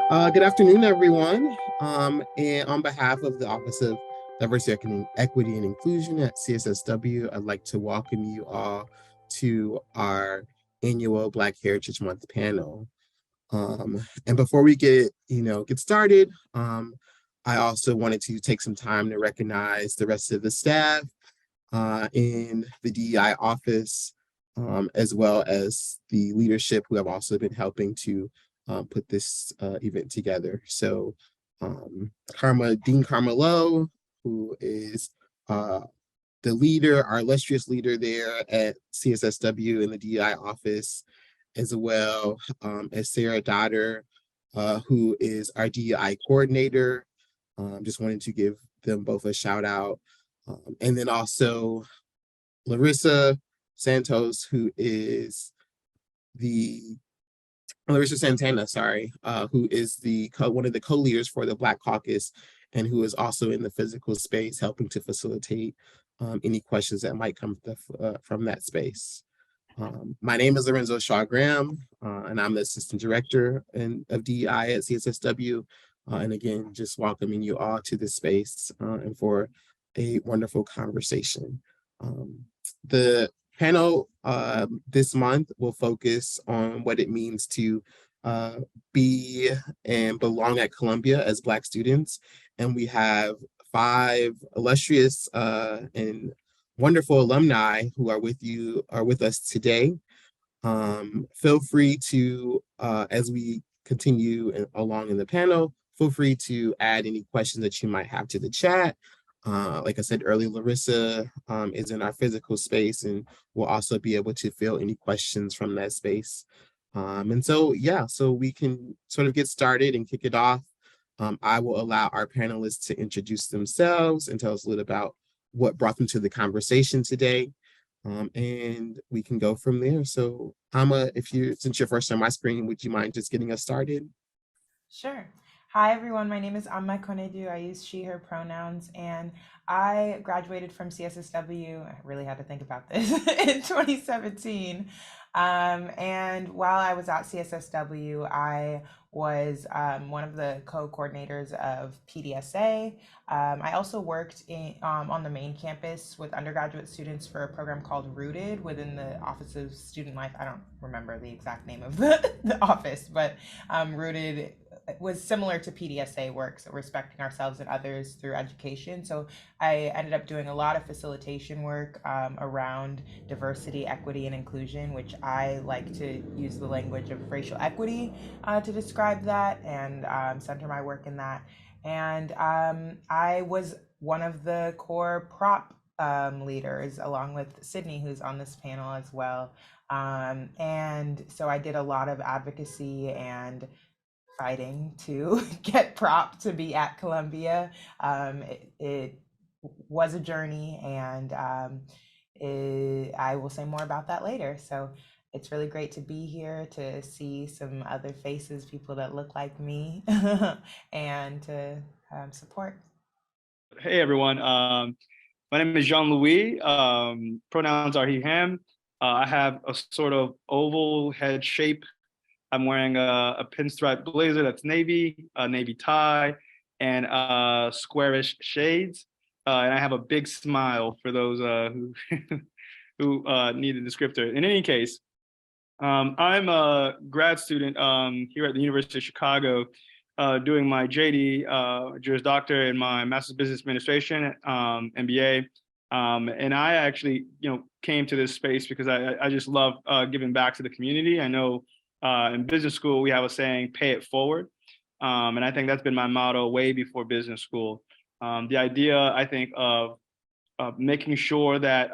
Good afternoon, everyone. And on behalf of the Office of Diversity, Equity, and Inclusion at CSSW, I'd like to welcome you all to our annual Black Heritage Month panel. And before we get started, I also wanted to take some time to recognize the rest of the staff in the DEI office, as well as the leadership who have also been helping to put this event together. So Dean Karma Lowe, who is the leader, our illustrious leader there at CSSW in the DEI office, as well as Sarah Dodder, who is our DEI coordinator. Just wanted to give them both a shout out. And then also Larissa Santos, who is the Larissa Santana, sorry, who is one of the co-leaders for the Black Caucus, and who is also in the physical space helping to facilitate any questions that might come from that space. My name is Lorenzo Shaw-Graham, and I'm the Assistant Director of DEI at CSSW. And again, just welcoming you all to this space and for a wonderful conversation. The panel this month will focus on what it means to be and belong at Columbia as Black students. And we have 5 illustrious and wonderful alumni who are with us today. Feel free to, as we continue along in the panel, feel free to add any questions that you might have to the chat. Like I said earlier, Larissa is in our physical space and will also be able to field any questions from that space. And so we can sort of get started and kick it off. I will allow our panelists to introduce themselves and tell us a little about what brought them to the conversation today. And we can go from there. So Ama, since you're first on my screen, would you mind just getting us started? Sure. Hi, everyone. My name is Ama Konadu. I use she, her pronouns, and I graduated from CSSW. I really had to think about this in 2017. And while I was at CSSW, I was one of the co-coordinators of PDSA. I also worked on the main campus with undergraduate students for a program called Rooted within the Office of Student Life. I don't remember the exact name of the office, but Rooted was similar to PDSA work, so respecting ourselves and others through education. So I ended up doing a lot of facilitation work around diversity, equity, and inclusion, which I like to use the language of racial equity to describe that and center my work in that. And I was one of the core prop leaders, along with Syndee, who's on this panel as well. And so I did a lot of advocacy and fighting to get prop to be at Columbia. It was a journey, and I will say more about that later. So it's really great to be here, to see some other faces, people that look like me, and to support. Hey everyone, my name is Jean-Louis. Pronouns are he, him. I have a sort of oval head shape. I'm wearing a pinstripe blazer that's navy, a navy tie, and squarish shades. And I have a big smile for those who need a descriptor. In any case, I'm a grad student here at the University of Chicago, doing my JD, Juris Doctor, and my Master's Business Administration, MBA. And I actually, came to this space because I just love giving back to the community. I know in business school, we have a saying, pay it forward. And I think that's been my motto way before business school. The idea, I think, of making sure that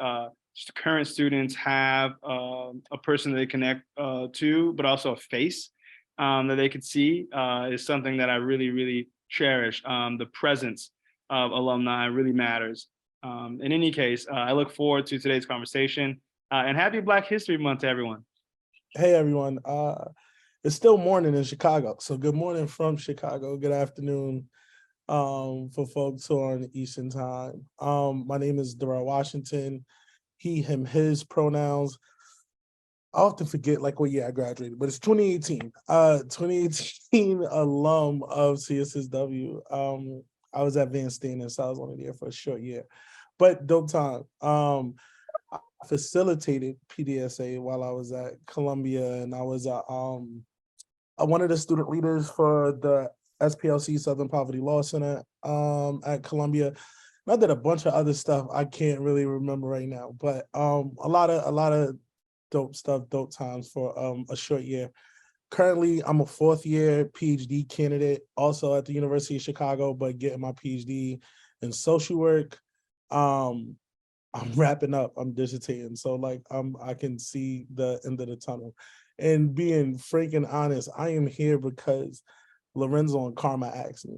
current students have a person they connect to, but also a face that they could see is something that I really, really cherish. The presence of alumni really matters. In any case, I look forward to today's conversation, and happy Black History Month to everyone. Hey everyone, it's still morning in Chicago, so good morning from Chicago, good afternoon for folks who are on Eastern time. My name is Durrell Washington, he, him, his pronouns. I often forget like what year I graduated, but it's 2018. 2018 alum of CSSW. I was at Van Stenen, so I was only there for a short year, but dope time. I facilitated PDSA while I was at Columbia, and I was one of the student leaders for the SPLC Southern Poverty Law Center at Columbia. And I did a bunch of other stuff I can't really remember right now, but a lot of dope stuff, dope times for a short year. Currently, I'm a fourth year PhD candidate, also at the University of Chicago, but getting my PhD in social work. I'm wrapping up, I'm dissertating. So like I can see the end of the tunnel. And being frank and honest, I am here because Lorenzo and Karma asked me.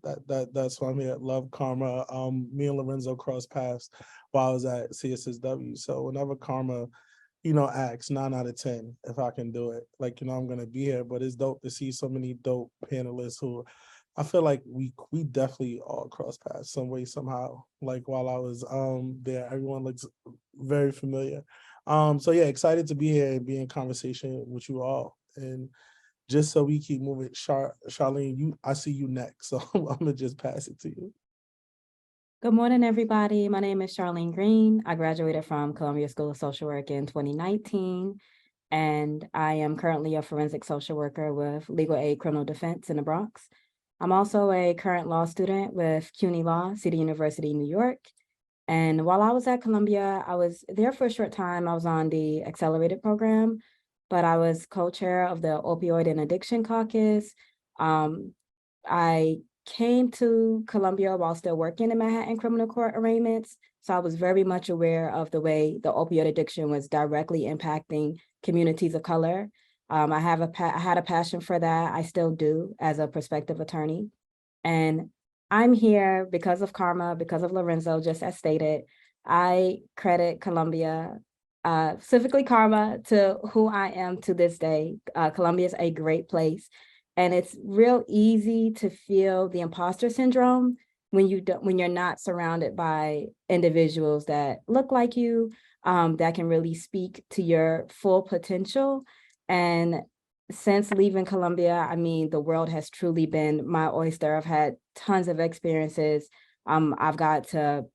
That's why I'm here. Love Karma. Me and Lorenzo crossed paths while I was at CSSW. So whenever Karma, asks 9 out of 10 if I can do it, like, I'm gonna be here. But it's dope to see so many dope panelists who I feel like we definitely all crossed paths some way, somehow. Like while I was there, everyone looks very familiar. So yeah, excited to be here and be in conversation with you all. And just so we keep moving, Sharlene, I see you next, so I'm gonna just pass it to you. Good morning, everybody. My name is Sharlene Green. I graduated from Columbia School of Social Work in 2019, and I am currently a forensic social worker with Legal Aid Criminal Defense in the Bronx. I'm also a current law student with CUNY Law, City University, New York. And while I was at Columbia, I was there for a short time. I was on the accelerated program, but I was co-chair of the Opioid and Addiction Caucus. I came to Columbia while still working in Manhattan criminal court arraignments. So I was very much aware of the way the opioid addiction was directly impacting communities of color. I had a passion for that. I still do as a prospective attorney. And I'm here because of Karma, because of Lorenzo, just as stated. I credit Columbia, specifically Karma, to who I am to this day. Columbia is a great place. And it's real easy to feel the imposter syndrome when you're not surrounded by individuals that look like you, that can really speak to your full potential. And since leaving Columbia, I mean, the world has truly been my oyster. I've had tons of experiences. I've got to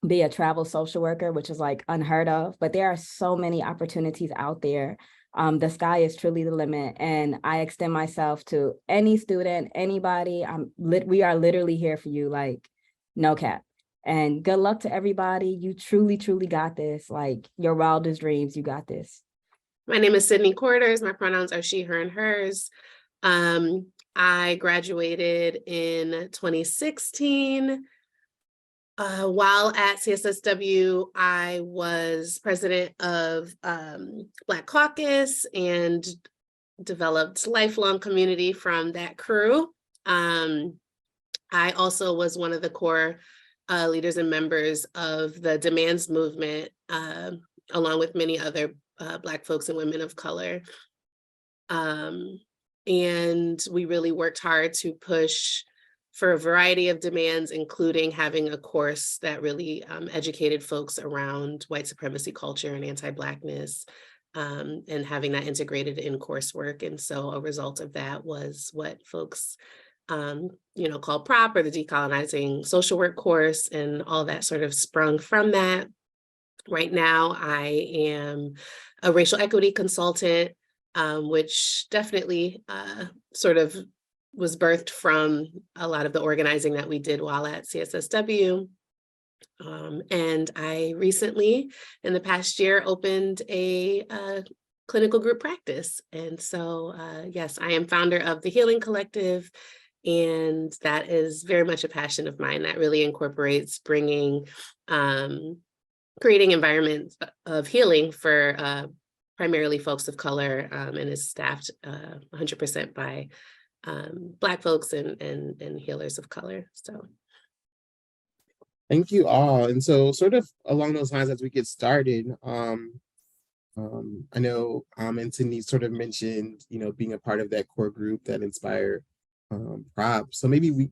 be a travel social worker, which is like unheard of, but there are so many opportunities out there. The sky is truly the limit, and I extend myself to any student, anybody. We are literally here for you, like no cap. And good luck to everybody. You truly, truly got this. Like your wildest dreams, you got this. My name is Syndee Corriders. My pronouns are she, her, and hers. I graduated in 2016. While at CSSW, I was president of Black Caucus and developed lifelong community from that crew. I also was one of the core leaders and members of the Demands movement, along with many other Black folks and women of color. And we really worked hard to push for a variety of demands, including having a course that really educated folks around white supremacy culture and anti-Blackness, and having that integrated in coursework. And so a result of that was what folks call PROP, or the Decolonizing Social Work course, and all that sort of sprung from that. Right now, I am a racial equity consultant, which definitely sort of was birthed from a lot of the organizing that we did while at CSSW. And I recently, in the past year, opened a clinical group practice. And so, yes, I am founder of the Healing Collective, and that is very much a passion of mine. That really incorporates bringing, creating environments of healing for primarily folks of color, and is staffed 100% by Black folks and healers of color. So thank you all. And so sort of along those lines, as we get started, I know and Syndee sort of mentioned, being a part of that core group that inspired PROP. So maybe we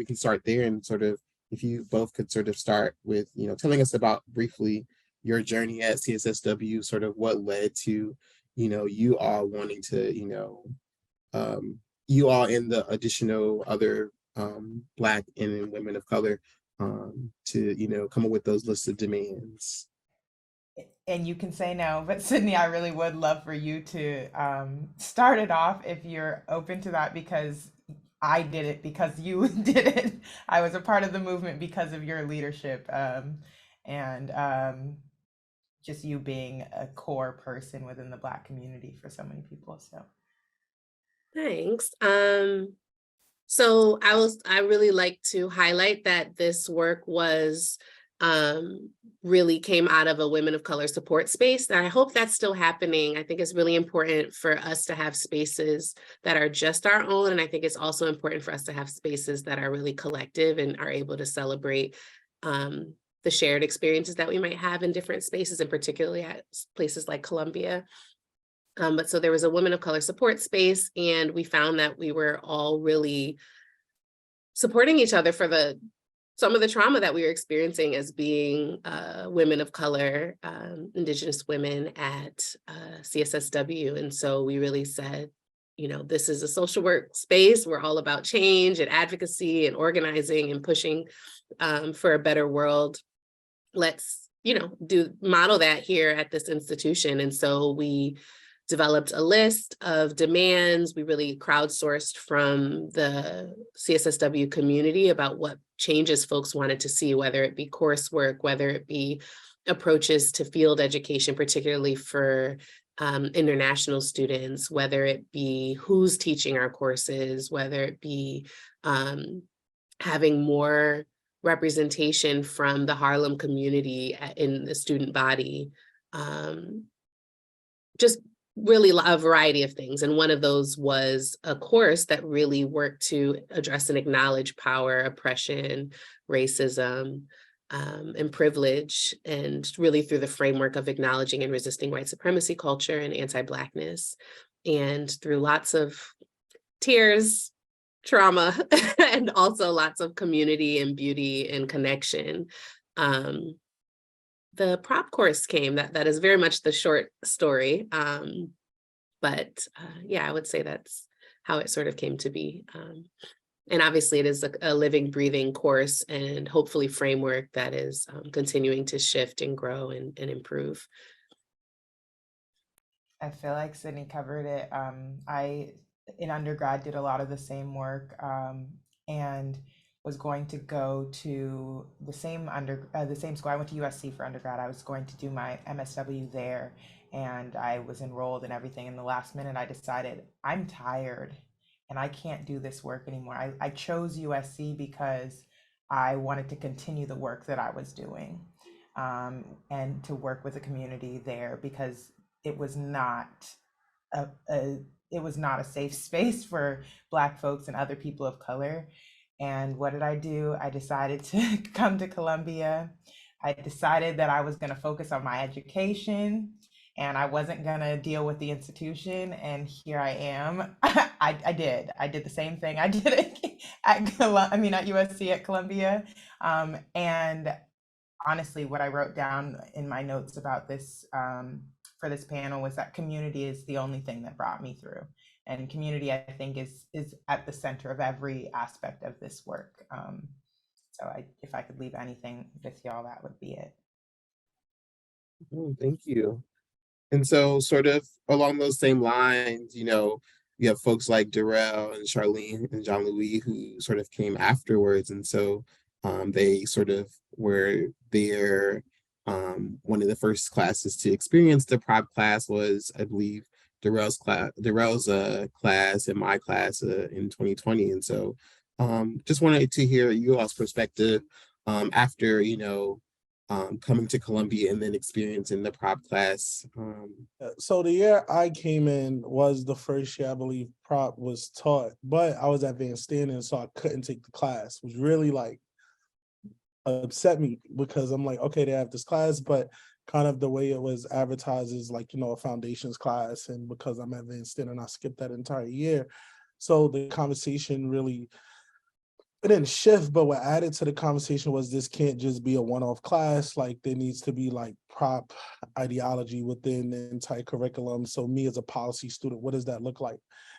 can start there, and sort of if you both could sort of start with, telling us about briefly your journey at CSSW, sort of what led to, you all wanting to, you all and the additional other Black and women of color to, come up with those lists of demands. And you can say no, but Syndee, I really would love for you to start it off if you're open to that, because I did it because you did it. I was a part of the movement because of your leadership, and just you being a core person within the Black community for so many people. So Thanks. So I really like to highlight that this work was really came out of a women of color support space. And I hope that's still happening. I think it's really important for us to have spaces that are just our own. And I think it's also important for us to have spaces that are really collective and are able to celebrate the shared experiences that we might have in different spaces, and particularly at places like Columbia. But so there was a women of color support space, and we found that we were all really supporting each other for some of the trauma that we were experiencing as being women of color, Indigenous women at CSSW. And so we really said, this is a social work space. We're all about change and advocacy and organizing and pushing for a better world. Let's, model that here at this institution. And so we developed a list of demands. We really crowdsourced from the CSSW community about what changes folks wanted to see, whether it be coursework, whether it be approaches to field education, particularly for international students, whether it be who's teaching our courses, whether it be having more representation from the Harlem community in the student body, just really a variety of things. And one of those was a course that really worked to address and acknowledge power, oppression, racism, and privilege, and really through the framework of acknowledging and resisting white supremacy culture and anti-Blackness. And through lots of tears, trauma, and also lots of community and beauty and connection, the prop course came. That is very much the short story. But I would say that's how it sort of came to be. And obviously it is a living, breathing course and hopefully framework that is continuing to shift and grow and improve. I feel like Syndee covered it. I, in undergrad, did a lot of the same work and was going to go to the same school. I went to USC for undergrad. I was going to do my MSW there, and I was enrolled and everything. In the last minute, I decided I'm tired and I can't do this work anymore. I chose USC because I wanted to continue the work that I was doing and to work with the community there, because it was not a safe space for Black folks and other people of color. And what did I do? I decided to come to Columbia. I decided that I was going to focus on my education and I wasn't going to deal with the institution. And here I am. I did the same thing I did at USC at Columbia. And honestly, what I wrote down in my notes about this for this panel was that community is the only thing that brought me through. And community, I think, is at the center of every aspect of this work. So if I could leave anything with y'all, that would be it. Oh, thank you. And so sort of along those same lines, you have folks like Durrell and Sharlene and John Louis who sort of came afterwards. And so they sort of were there. One of the first classes to experience the prop class was, I believe, Durrell's class and my class in 2020. And so just wanted to hear you all's perspective after, coming to Columbia and then experiencing the prop class. So the year I came in was the first year I believe prop was taught, but I was at Van Standing, so I couldn't take the class, which really upset me, because I'm like, okay, they have this class, but kind of the way it was advertised is like, a foundations class. And because I'm at Van Standing, I skipped that entire year. So the conversation really, it didn't shift, but what added to the conversation was this can't just be a one-off class. Like there needs to be like prop ideology within the entire curriculum. So me as a policy student, what does that look like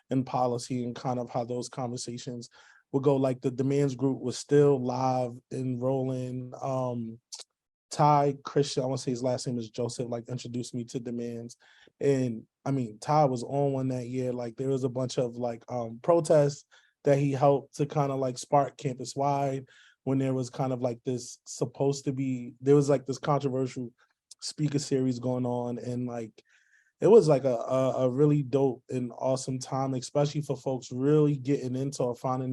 in policy, and kind of how those conversations will go? Like the demands group was still live and rolling. Ty Christian, I want to say his last name is Joseph, like introduced me to demands. And I mean, Ty was on one that year. Like there was a bunch of like protests that he helped to kind of like spark campus wide, when there was kind of like this there was like this controversial speaker series going on. And like, it was like a really dope and awesome time, especially for folks really getting into or finding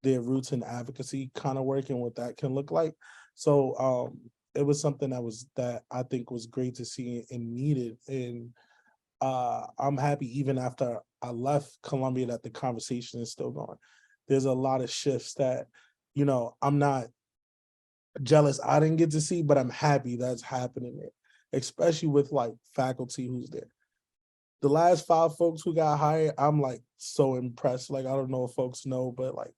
their roots in advocacy kind of work and what that can look like. So it was something that I think was great to see and needed. And I'm happy even after I left Columbia that the conversation is still going. There's a lot of shifts that, you know, I'm not jealous I didn't get to see, but I'm happy that's happening there, especially with like faculty who's there. The last 5 folks who got hired, I'm like so impressed. Like, I don't know if folks know, but like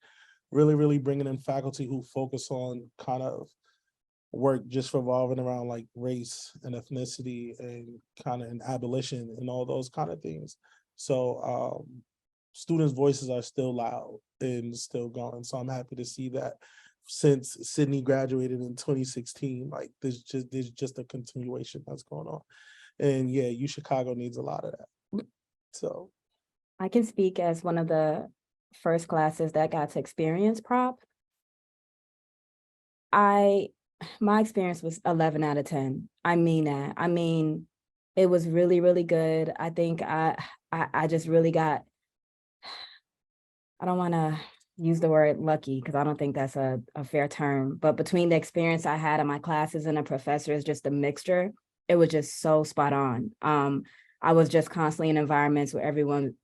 really, really bringing in faculty who focus on kind of work just revolving around like race and ethnicity and kind of an abolition and all those kind of things. So students' voices are still loud and still going. So I'm happy to see that since Syndee graduated in 2016, like there's just a continuation that's going on. And yeah, Chicago needs a lot of that. So I can speak as one of the first classes that got to experience prop. My experience was 11 out of 10. I mean that. I mean, it was really, really good. I think I just really got, I don't want to use the word lucky because I don't think that's a fair term, but between the experience I had in my classes and the professors, just the mixture, it was just so spot on. I was just constantly in environments where everyone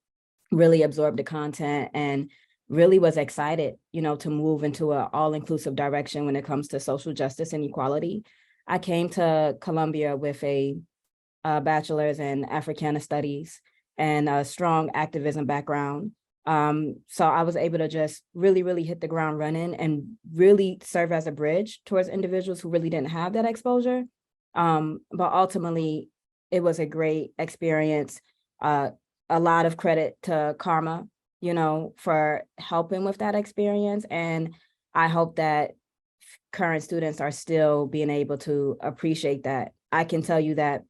really absorbed the content and really was excited, you know, to move into an all-inclusive direction when it comes to social justice and equality. I came to Columbia with a bachelor's in Africana studies and a strong activism background. So I was able to just really, really hit the ground running and really serve as a bridge towards individuals who really didn't have that exposure. But ultimately, it was a great experience. A lot of credit to Karma, you know, for helping with that experience. And I hope that current students are still being able to appreciate that. I can tell you that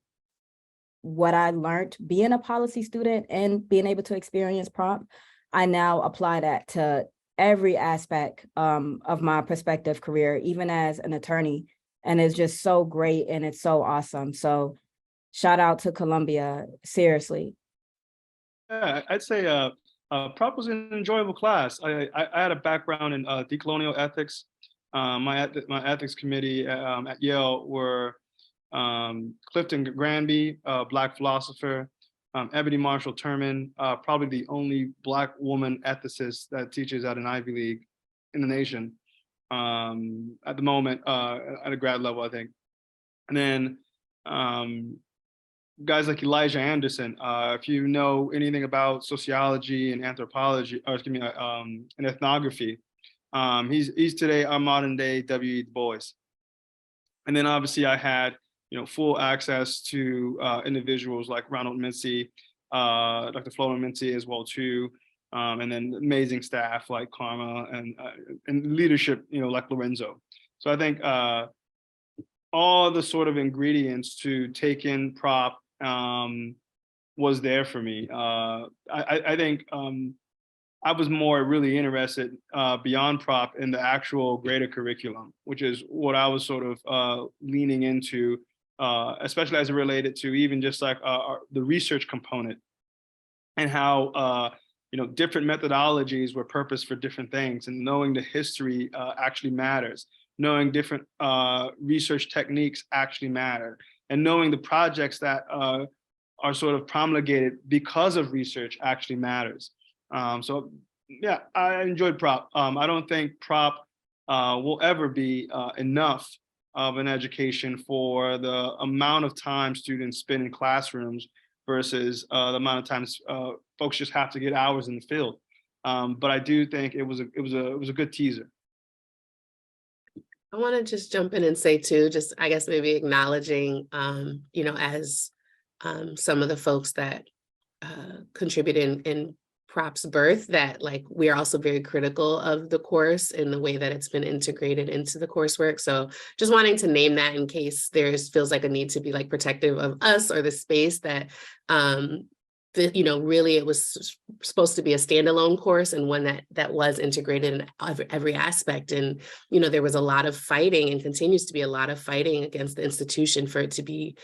what I learned being a policy student and being able to experience prop, I now apply that to every aspect of my prospective career, even as an attorney. And it's just so great and it's so awesome. So shout out to Columbia, seriously. Yeah, I'd say prop was an enjoyable class. I had a background in decolonial ethics. My ethics committee at Yale were Clifton Granby, Black philosopher, Ebony Marshall Turman, probably the only Black woman ethicist that teaches at an Ivy League in the nation at the moment, at a grad level, I think. And then guys like Elijah Anderson, if you know anything about sociology and anthropology, or excuse me, and ethnography, he's today our modern day W.E. Du Bois. And then obviously I had, you know, full access to individuals like Ronald Mincy, Dr. Florin Mincy as well too, and then amazing staff like Karma and leadership, you know, like Lorenzo. So I think all the sort of ingredients to take in prop was there for me. I think I was more really interested beyond prop in the actual greater curriculum, which is what I was sort of leaning into, especially as it related to even just like the research component and how you know, different methodologies were purposed for different things, and knowing the history actually matters. Knowing different research techniques actually matter, and knowing the projects that are sort of promulgated because of research actually matters. So yeah, I enjoyed prop. I don't think prop will ever be enough of an education for the amount of time students spend in classrooms versus the amount of times folks just have to get hours in the field. But I do think it was a good teaser. I want to just jump in and say too, just I guess maybe acknowledging, as some of the folks that contributed in Prop's birth, that like we are also very critical of the course and the way that it's been integrated into the coursework. So just wanting to name that in case feels like a need to be like protective of us or the space that really it was supposed to be a standalone course and one that was integrated in every aspect. And, there was a lot of fighting and continues to be a lot of fighting against the institution for it to be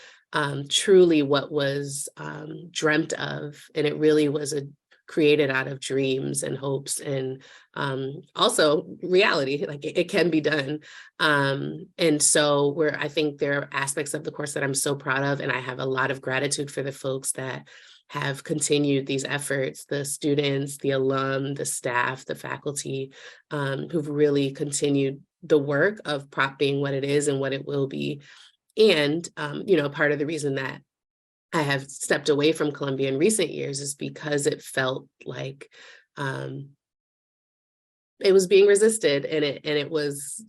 truly what was dreamt of. And it really was created out of dreams and hopes and also reality, like it can be done. And so I think there are aspects of the course that I'm so proud of. And I have a lot of gratitude for the folks that have continued these efforts, the students, the alum, the staff, the faculty, who've really continued the work of Prop being what it is and what it will be. And, part of the reason that I have stepped away from Columbia in recent years is because it felt like it was being resisted, and it was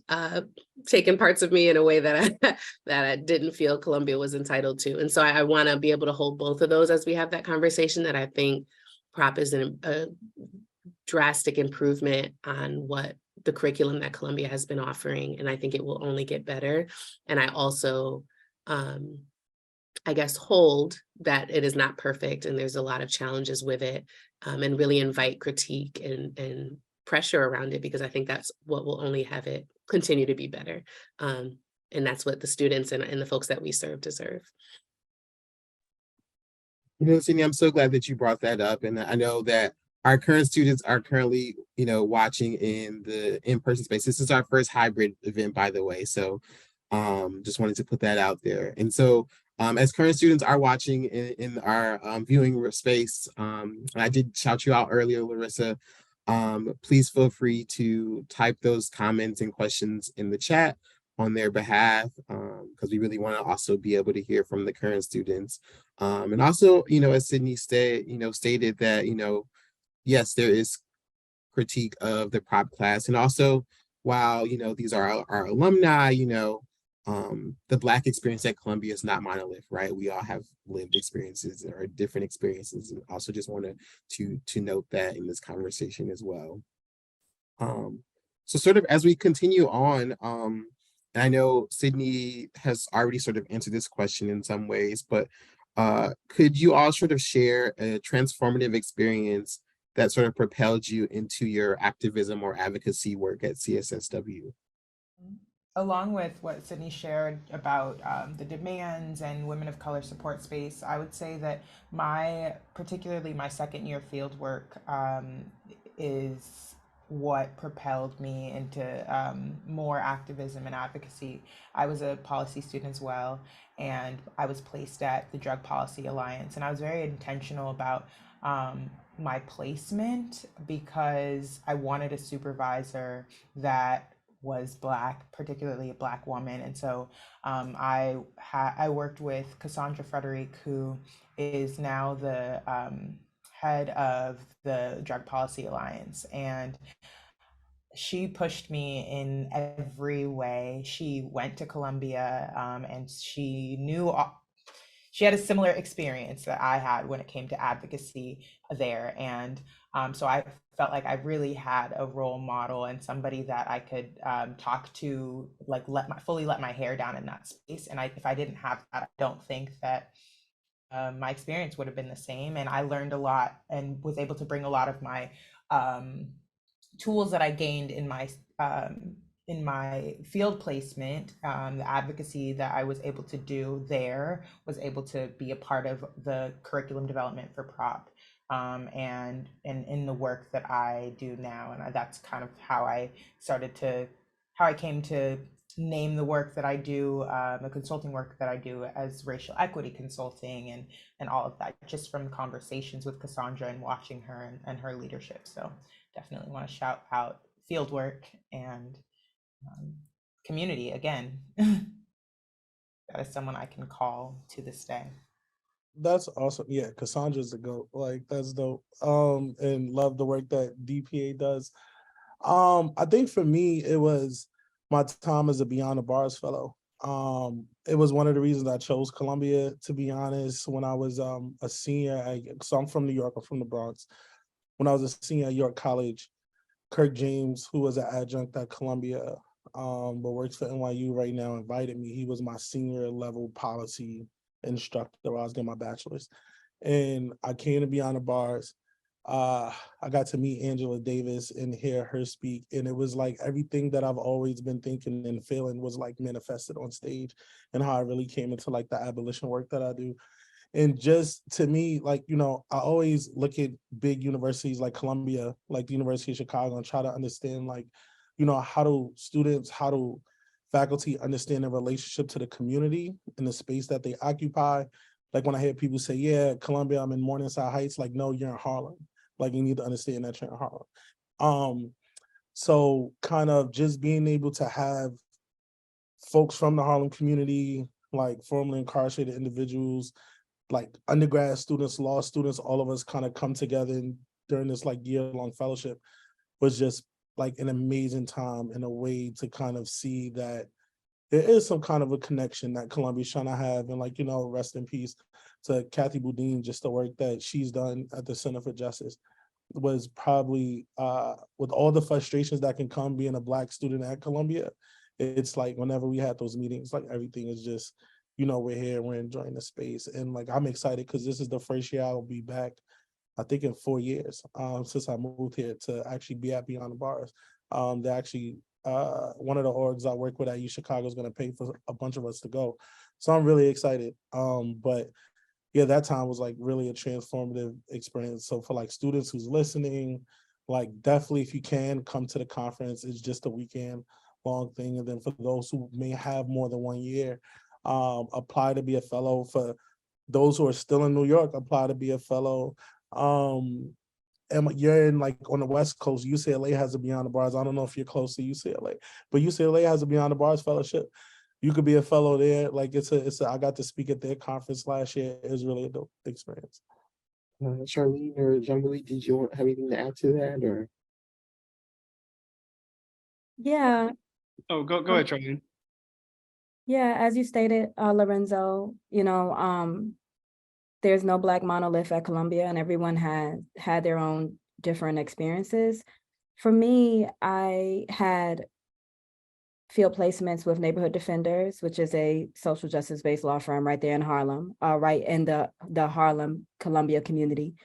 taking parts of me in a way that I didn't feel Columbia was entitled to. And so I want to be able to hold both of those as we have that conversation, that I think Prop is a drastic improvement on what the curriculum that Columbia has been offering. And I think it will only get better. And I also, I guess, hold that it is not perfect and there's a lot of challenges with it, and really invite critique and pressure around it, because I think that's what will only have it continue to be better. And that's what the students and the folks that we serve deserve. Syndee, I'm so glad that you brought that up. And I know that our current students are currently, watching in the in-person space. This is our first hybrid event, by the way. So just wanted to put that out there. And so as current students are watching in our viewing space, I did shout you out earlier, Larissa. Please feel free to type those comments and questions in the chat on their behalf, because we really want to also be able to hear from the current students. And also, as Syndee stated that, yes, there is critique of the Prop class. And also, while, these are our alumni, the Black experience at Columbia is not monolith, right? We all have lived experiences or different experiences. And also just wanted to note that in this conversation as well. So sort of as we continue on, and I know Syndee has already sort of answered this question in some ways, but could you all sort of share a transformative experience that sort of propelled you into your activism or advocacy work at CSSW? Along with what Syndee shared about the demands and women of color support space, I would say that particularly my second year field work is what propelled me into more activism and advocacy. I was a policy student as well, and I was placed at the Drug Policy Alliance, and I was very intentional about my placement because I wanted a supervisor that was Black, particularly a Black woman. And so I worked with Cassandra Frederick, who is now the head of the Drug Policy Alliance. And she pushed me in every way. She went to Columbia and she knew she had a similar experience that I had when it came to advocacy there. And so I felt like I really had a role model and somebody that I could talk to, like fully let my hair down in that space. And if I didn't have that, I don't think that my experience would have been the same. And I learned a lot and was able to bring a lot of my tools that I gained in my field placement, the advocacy that I was able to do there was able to be a part of the curriculum development for Prop, and in the work that I do now. And that's kind of how I came to name the work that I do, the consulting work that I do, as racial equity consulting, and all of that, just from conversations with Cassandra and watching her and her leadership. So definitely want to shout out field work and community again. That is someone I can call to this day. That's awesome. Yeah, Cassandra's a goat. Like, that's dope. And love the work that DPA does. I think for me, it was my time as a Beyond the Bars fellow. It was one of the reasons I chose Columbia, to be honest, when I was a senior. So I'm from New York, I'm from the Bronx. When I was a senior at York College, Kirk James, who was an adjunct at Columbia, but works for NYU right now, invited me. He was my senior level policy instructor while I was getting my bachelor's. And I came to Beyond the Bars. I got to meet Angela Davis and hear her speak. And it was like everything that I've always been thinking and feeling was like manifested on stage, and how I really came into like the abolition work that I do. And just to me, like, I always look at big universities like Columbia, like the University of Chicago, and try to understand, like, how do students, how do faculty understand their relationship to the community and the space that they occupy. Like when I hear people say, yeah, Columbia, I'm in Morningside Heights, like, no, you're in Harlem. Like, you need to understand that you're in Harlem. So kind of just being able to have folks from the Harlem community, like formerly incarcerated individuals, like undergrad students, law students, all of us kind of come together during this like year-long fellowship was just like an amazing time, in a way to kind of see that there is some kind of a connection that Columbia's trying to have. And like, rest in peace to Kathy Boudin, just the work that she's done at the Center for Justice was probably, with all the frustrations that can come being a Black student at Columbia, it's like whenever we had those meetings, like everything is just, we're here, we're enjoying the space. And like, I'm excited because this is the first year I'll be back, I think in 4 years, since I moved here, to actually be at Beyond the Bars. They actually, one of the orgs I work with at U Chicago is going to pay for a bunch of us to go. So I'm really excited. But yeah, that time was like really a transformative experience. So for like students who's listening, like definitely if you can come to the conference, it's just a weekend long thing. And then for those who may have more than 1 year, apply to be a fellow. For those who are still in New York, apply to be a fellow. And you're in like on the West Coast, UCLA has a Beyond the Bars. I don't know if you're close to UCLA, but UCLA has a Beyond the Bars fellowship. You could be a fellow there. Like I got to speak at their conference last year. It was really a dope experience. Sharlene or Jean-Louis, did you have anything to add to that, or? Yeah. Oh, go ahead, Charlene. Yeah, as you stated, Lorenzo, there's no Black monolith at Columbia, and everyone has had their own different experiences. For me, I had field placements with Neighborhood Defenders, which is a social justice-based law firm right there in Harlem, right in the Harlem Columbia community.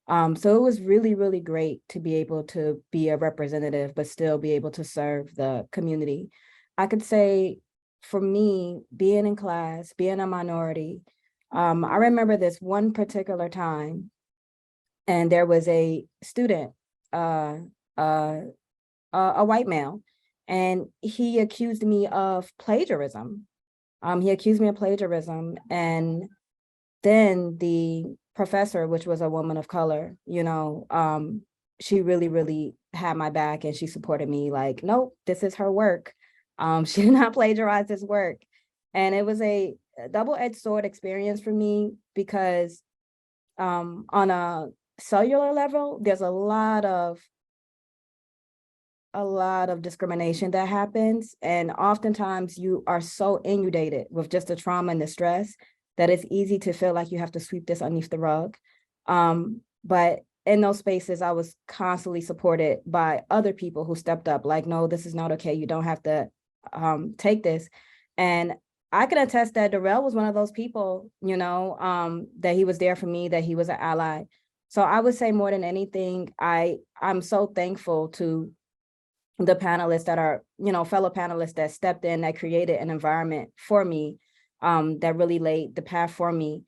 So it was really, really great to be able to be a representative, but still be able to serve the community. I could say, for me, being in class, being a minority, I remember this one particular time, and there was a student, a white male, and he accused me of plagiarism. He accused me of plagiarism, and then the professor, which was a woman of color, she really, really had my back, and she supported me like, nope, this is her work. She did not plagiarize this work. And it was a double-edged sword experience for me, because on a cellular level, there's a lot of discrimination that happens. And oftentimes you are so inundated with just the trauma and the stress that it's easy to feel like you have to sweep this underneath the rug. But in those spaces, I was constantly supported by other people who stepped up, like, no, this is not okay. You don't have to take this. And I can attest that Durrell was one of those people, that he was there for me, that he was an ally. So I would say more than anything, I'm so thankful to the panelists that are, fellow panelists that stepped in, that created an environment for me, that really laid the path for me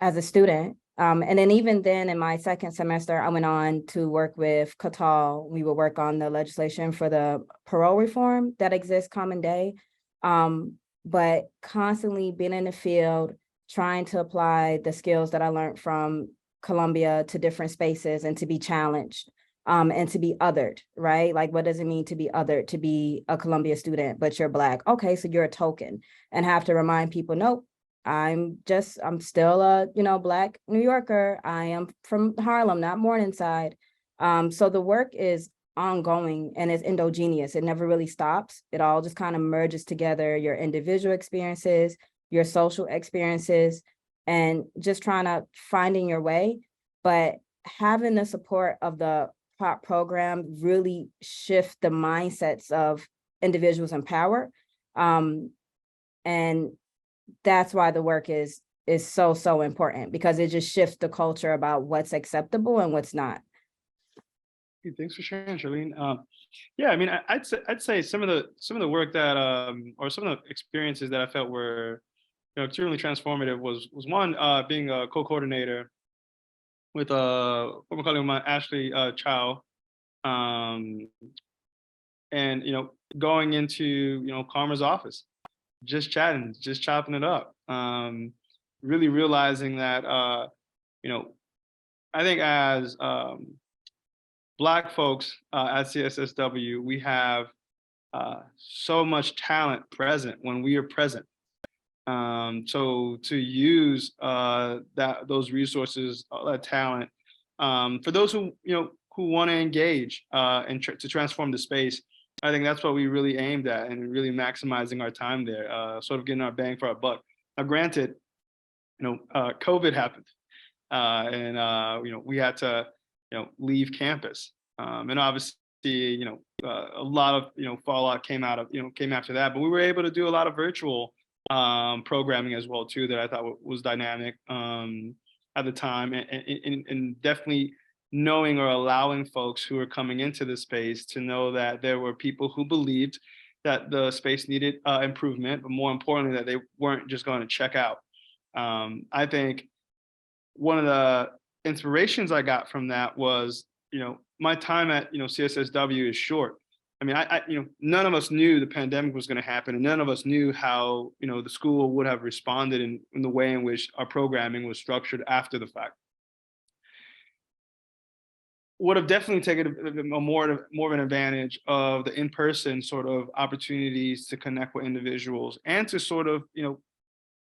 as a student. And then even then in my second semester, I went on to work with Katal. We would work on the legislation for the parole reform that exists common day. But constantly being in the field, trying to apply the skills that I learned from Columbia to different spaces and to be challenged. And to be othered, right? Like, what does it mean to be othered, to be a Columbia student, but you're Black? Okay, so you're a token, and have to remind people, nope, I'm still a, Black New Yorker. I am from Harlem, not Morningside. So the work is ongoing and it's endogenous. It never really stops. It all just kind of merges together, your individual experiences, your social experiences, and just trying to finding your way. But having the support of the PROP program really shift the mindsets of individuals in power. And that's why the work is so important, because it just shifts the culture about what's acceptable and what's not. Thanks for sharing, Sharlene. Yeah, I mean, I'd say some of the work that or some of the experiences that I felt were, extremely transformative was one, being a co-coordinator with former colleague of mine, Ashley Chow, and going into Karma's office, just chatting, just chopping it up, really realizing that I think as Black folks at CSSW, we have so much talent present when we are present. So to use those resources, that talent, for those who want to engage and to transform the space, I think that's what we really aimed at, and really maximizing our time there, sort of getting our bang for our buck. Now, granted, COVID happened, and we had to leave campus, and obviously a lot of fallout came after that, but we were able to do a lot of virtual programming as well too, that I thought was dynamic at the time, and definitely knowing or allowing folks who are coming into the space to know that there were people who believed that the space needed improvement, but more importantly that they weren't just going to check out. I think one of the inspirations I got from that was, my time at CSSW is short. I mean, none of us knew the pandemic was going to happen, and none of us knew how the school would have responded in the way in which our programming was structured after the fact. Would have definitely taken more of an advantage of the in-person sort of opportunities to connect with individuals and to sort of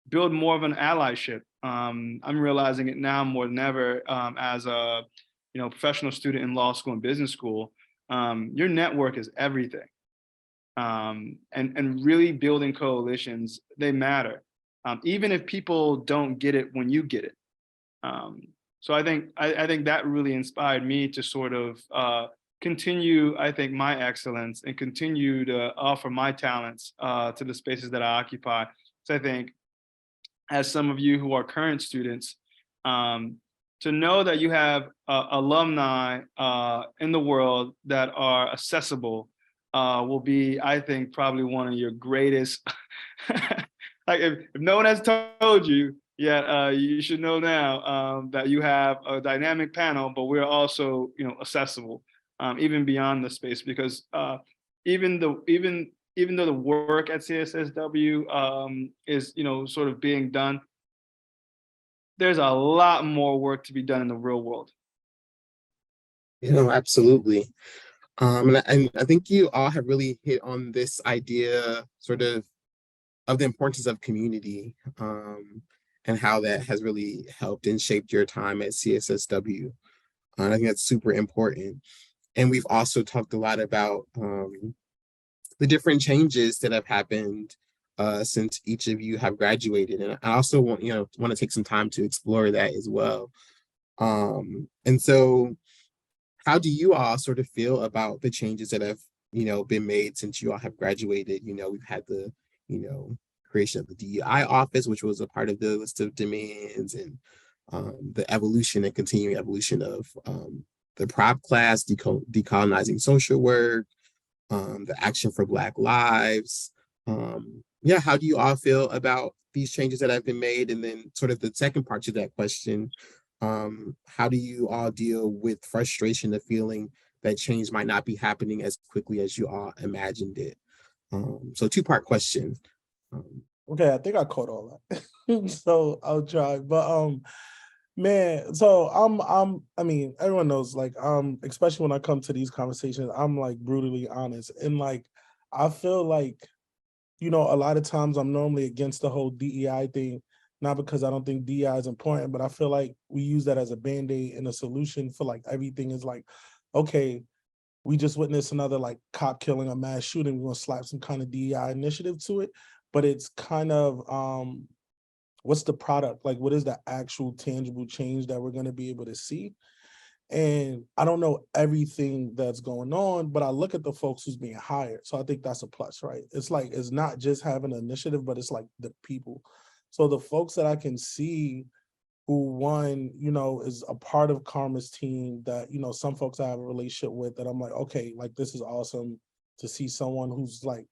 build more of an allyship. I'm realizing it now more than ever, as a professional student in law school and business school. Your network is everything, and really building coalitions, they matter, even if people don't get it when you get it. So I think that really inspired me to sort of continue, I think, my excellence and continue to offer my talents to the spaces that I occupy. So I think, as some of you who are current students, to know that you have alumni in the world that are accessible will be, I think, probably one of your greatest. Like, if no one has told you yet, you should know now that you have a dynamic panel, but we're also accessible, even beyond the space, because even though the work at CSSW is sort of being done, there's a lot more work to be done in the real world. Absolutely. And I think you all have really hit on this idea sort of the importance of community, and how that has really helped and shaped your time at CSSW. I think that's super important. And we've also talked a lot about the different changes that have happened since each of you have graduated. And I also want to take some time to explore that as well. And so how do you all sort of feel about the changes that have been made since you all have graduated? We've had the creation of the DEI office, which was a part of the list of demands, and the evolution and continuing evolution of the prop class, decolonizing social work, the Action for Black Lives. How do you all feel about these changes that have been made? And then sort of the second part to that question, how do you all deal with frustration, the feeling that change might not be happening as quickly as you all imagined it? So two-part question. Okay, I think I caught all that. So I'll try. But man, so I mean, everyone knows, like, especially when I come to these conversations, I'm like brutally honest. And like, I feel like, a lot of times I'm normally against the whole DEI thing, not because I don't think DEI is important, but I feel like we use that as a band-aid and a solution for like everything is like, okay, we just witnessed another like cop killing, a mass shooting. We're gonna slap some kind of DEI initiative to it, but it's kind of what's the product? Like, what is the actual tangible change that we're gonna be able to see? And I don't know everything that's going on, but I look at the folks who's being hired. So I think that's a plus, right? It's like, it's not just having an initiative, but it's like the people. So the folks that I can see who, one, you know, is a part of Karma's team that, you know, some folks I have a relationship with that I'm like, okay, like this is awesome to see someone who's like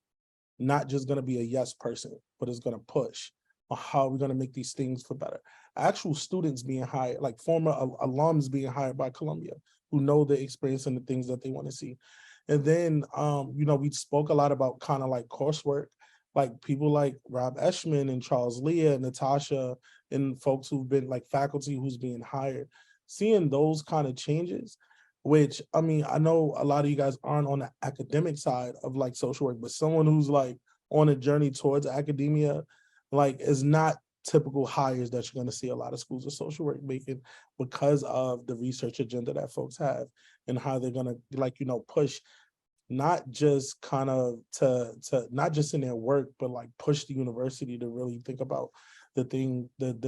not just going to be a yes person, but is going to push on how we're going to make these things for better. Actual students being hired, like former alums being hired by Columbia, who know the experience and the things that they want to see. And then, you know, we spoke a lot about kind of like coursework, like people like Rob Eshman and Charles Leah and Natasha and folks who've been like faculty who's being hired, seeing those kind of changes, which, I mean, I know a lot of you guys aren't on the academic side of like social work, but someone who's like on a journey towards academia, like is not typical hires that you're going to see a lot of schools of social work making because of the research agenda that folks have and how they're going to, like, you know, push not just kind of to not just in their work, but like push the university to really think about the things that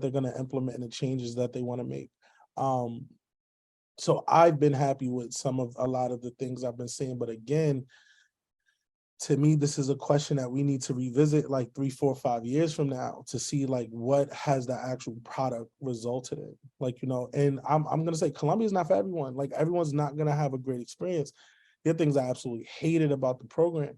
they're going to implement and the changes that they want to make. So I've been happy with a lot of the things I've been saying, but again, to me, this is a question that we need to revisit like 3, 4, 5 years from now to see like what has the actual product resulted in. Like, you know, and I'm gonna say Columbia is not for everyone. Like everyone's not gonna have a great experience. There are things I absolutely hated about the program,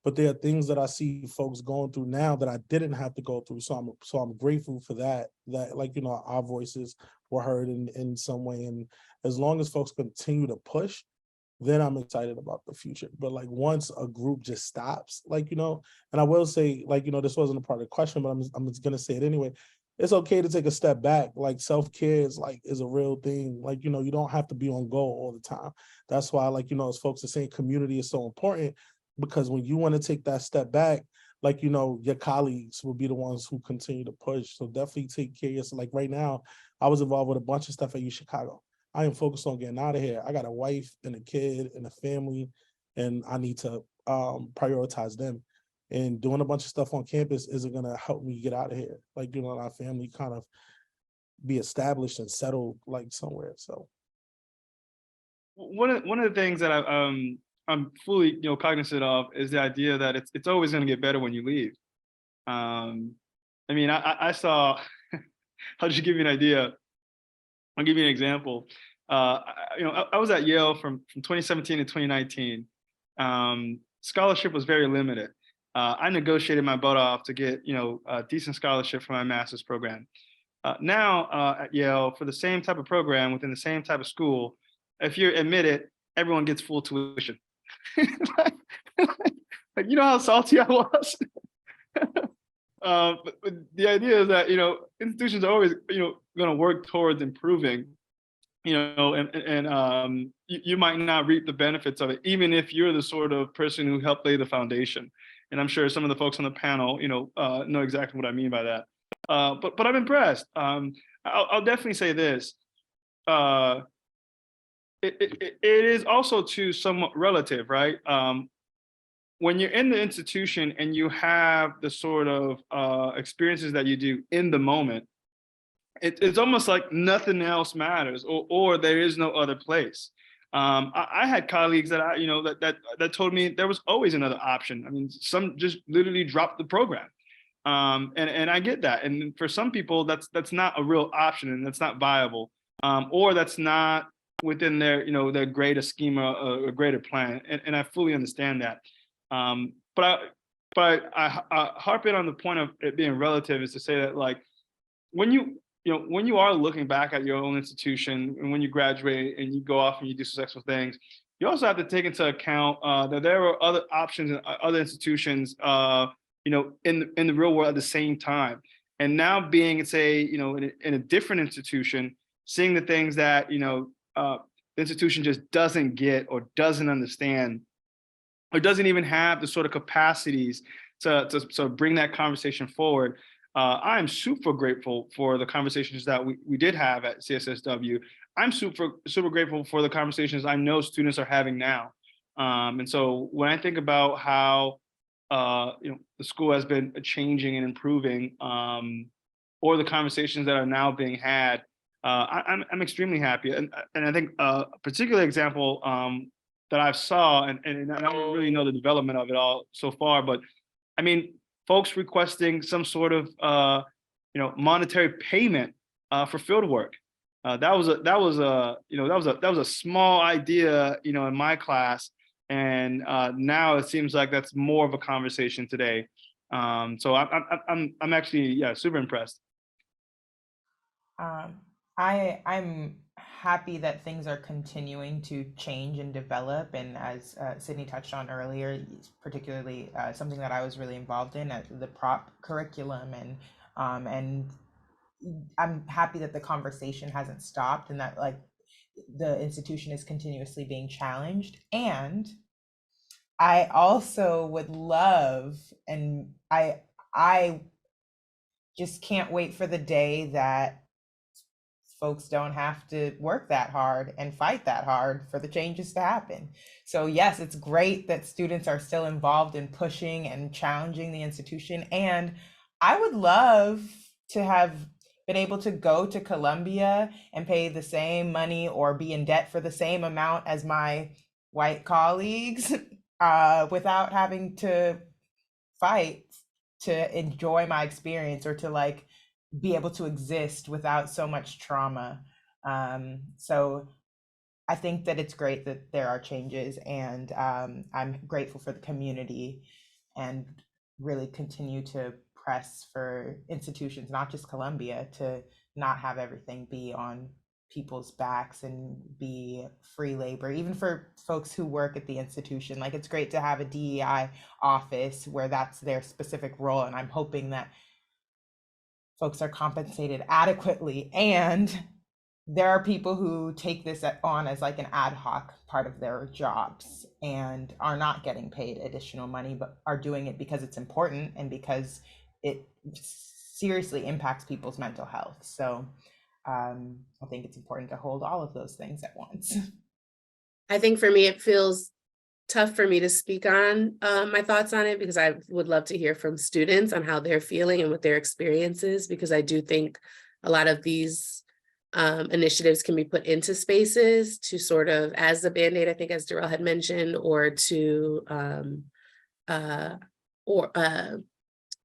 but there are things that I see folks going through now that I didn't have to go through. So I'm grateful for that, like, you know, our voices were heard in some way. And as long as folks continue to push, then I'm excited about the future. But like once a group just stops, like, you know, and I will say, like, you know, this wasn't a part of the question, but I'm just gonna say it anyway. It's okay to take a step back. Like self-care is a real thing. Like, you know, you don't have to be on goal all the time. That's why, like, you know, as folks are saying, community is so important, because when you want to take that step back, like, you know, your colleagues will be the ones who continue to push. So definitely take care of yourself. Like right now, I was involved with a bunch of stuff at UChicago. I am focused on getting out of here. I got a wife and a kid and a family, and I need to prioritize them. And doing a bunch of stuff on campus isn't gonna help me get out of here. Like, you know, our family kind of be established and settled like somewhere. So one of the things that I'm fully, you know, cognizant of is the idea that it's always going to get better when you leave. I mean, I saw. I'll just give you an idea. I'll give you an example. You know, I was at Yale from 2017 to 2019. Scholarship was very limited. I negotiated my butt off to get, you know, a decent scholarship for my master's program. Now at Yale, for the same type of program within the same type of school, if you're admitted, everyone gets full tuition. Like, you know how salty I was. But the idea is that, you know, institutions are always, you know, going to work towards improving, you know, and you might not reap the benefits of it, even if you're the sort of person who helped lay the foundation. And I'm sure some of the folks on the panel, you know exactly what I mean by that. But I'm impressed. I'll definitely say this. It is also too somewhat relative, right? When you're in the institution and you have the sort of experiences that you do in the moment, it's almost like nothing else matters, or there is no other place. I had colleagues that you know, that told me there was always another option. I mean, some just literally dropped the program, and I get that. And for some people, that's not a real option, and that's not viable, or that's not within their, you know, their greater schema or greater plan. And I fully understand that. But I harp in on the point of it being relative, is to say that, like, when you are looking back at your own institution and when you graduate and you go off and you do successful things, you also have to take into account that there are other options in other institutions, you know, in the real world at the same time. And now being, say, you know, in a different institution, seeing the things that, you know, the institution just doesn't get or doesn't understand, or doesn't even have the sort of capacities to bring that conversation forward. I'm super grateful for the conversations that we did have at CSSW. I'm super grateful for the conversations I know students are having now. And so when I think about how the school has been changing and improving, or the conversations that are now being had, I'm extremely happy. And I think a particular example that I've saw, and I don't really know the development of it all so far, but I mean, folks requesting some sort of monetary payment for field work. That was a small idea, in my class, and now it seems like that's more of a conversation today. So I'm actually super impressed. I'm happy that things are continuing to change and develop, and as Syndee touched on earlier, particularly something that I was really involved in, the prop curriculum, and I'm happy that the conversation hasn't stopped and that like the institution is continuously being challenged. And I also would love, and I just can't wait for the day that folks don't have to work that hard and fight that hard for the changes to happen. So yes, it's great that students are still involved in pushing and challenging the institution. And I would love to have been able to go to Columbia and pay the same money or be in debt for the same amount as my white colleagues without having to fight to enjoy my experience or to like be able to exist without so much trauma. So I think that it's great that there are changes, and I'm grateful for the community and really continue to press for institutions, not just Columbia, to not have everything be on people's backs and be free labor, even for folks who work at the institution. Like, it's great to have a DEI office where that's their specific role, and I'm hoping that folks are compensated adequately. And there are people who take this on as like an ad hoc part of their jobs and are not getting paid additional money, but are doing it because it's important and because it seriously impacts people's mental health. So I think it's important to hold all of those things at once. I think for me, it feels tough for me to speak on my thoughts on it, because I would love to hear from students on how they're feeling and what their experience is, because I do think a lot of these initiatives can be put into spaces to sort of as a Band-Aid, I think, as Durrell had mentioned, or to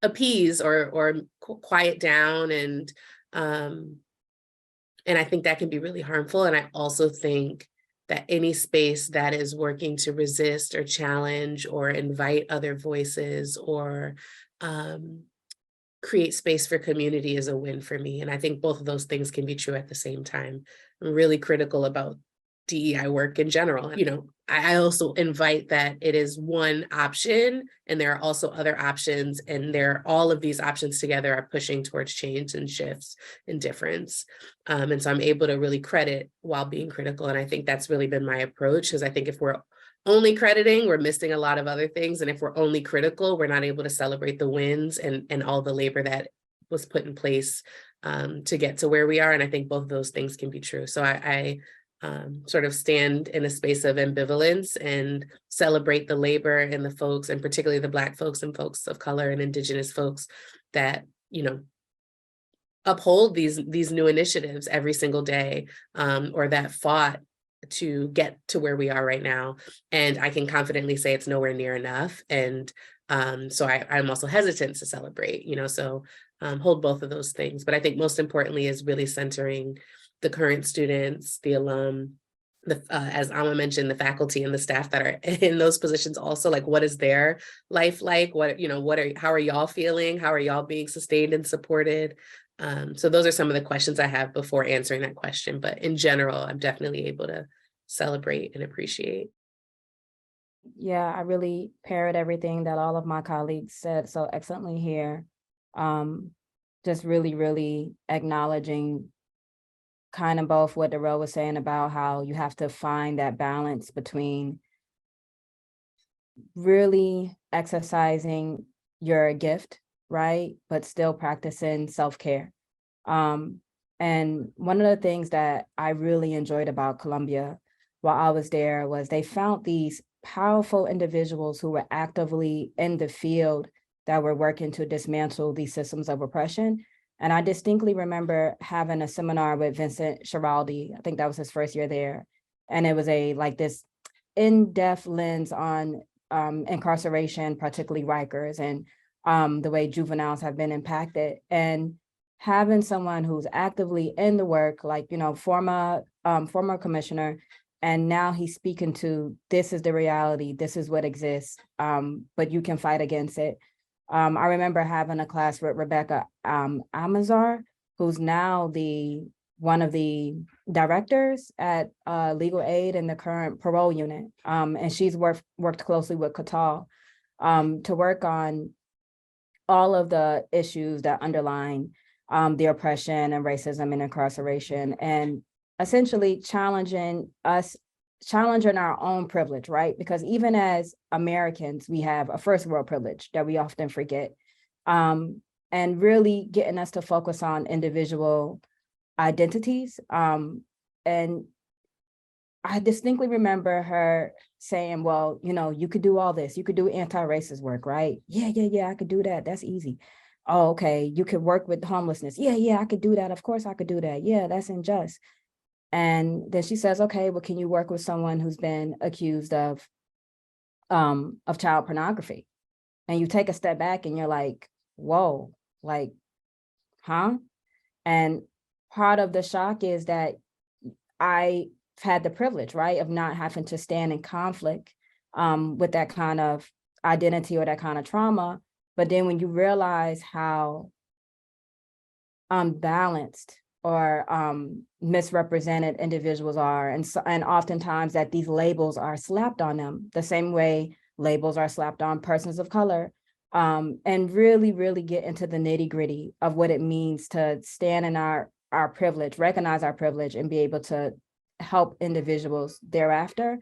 appease or quiet down, and I think that can be really harmful. And I also think that any space that is working to resist or challenge or invite other voices or create space for community is a win for me. And I think both of those things can be true at the same time. I'm really critical about DEI work in general. I also invite that it is one option, and there are also other options, and all of these options together are pushing towards change and shifts and difference. And so I'm able to really credit while being critical. And I think that's really been my approach, because I think if we're only crediting, we're missing a lot of other things. And if we're only critical, we're not able to celebrate the wins and all the labor that was put in place to get to where we are. And I think both of those things can be true. So I sort of stand in a space of ambivalence and celebrate the labor and the folks, and particularly the Black folks and folks of color and Indigenous folks that, uphold these new initiatives every single day, or that fought to get to where we are right now. And I can confidently say it's nowhere near enough. And so I'm also hesitant to celebrate, so hold both of those things. But I think most importantly is really centering the current students, the alum, as Ama mentioned, the faculty and the staff that are in those positions also, like, what is their life like? How are y'all feeling? How are y'all being sustained and supported? So those are some of the questions I have before answering that question. But in general, I'm definitely able to celebrate and appreciate. Yeah, I really parrot everything that all of my colleagues said so excellently here. Just really, really acknowledging kind of both what Durrell was saying about how you have to find that balance between really exercising your gift right? But still practicing self-care. And one of the things that I really enjoyed about Columbia while I was there was they found these powerful individuals who were actively in the field that were working to dismantle these systems of oppression. And I distinctly remember having a seminar with Vincent Schiraldi. I think that was his first year there. And it was this in-depth lens on incarceration, particularly Rikers, and the way juveniles have been impacted. And having someone who's actively in the work, like, former commissioner, and now he's speaking to, this is the reality, this is what exists, but you can fight against it. I remember having a class with Rebecca Amazar, who's now one of the directors at legal aid in the current parole unit. And she's worked closely with Catal to work on all of the issues that underline the oppression and racism and incarceration, and essentially challenging our own privilege, right? Because even as Americans, we have a first world privilege that we often forget, and really getting us to focus on individual identities. And I distinctly remember her saying, well, you could do all this. You could do anti-racist work, right? Yeah, I could do that. That's easy. Oh, okay. You could work with homelessness. Yeah, I could do that. Of course I could do that. Yeah, that's unjust. And then she says, okay, well, can you work with someone who's been accused of child pornography? And you take a step back and you're like, whoa, like, huh? And part of the shock is that I had the privilege, right, of not having to stand in conflict with that kind of identity or that kind of trauma. But then when you realize how unbalanced or misrepresented individuals are, and oftentimes that these labels are slapped on them the same way labels are slapped on persons of color, and really, really get into the nitty gritty of what it means to stand in our privilege, recognize our privilege, and be able to help individuals thereafter.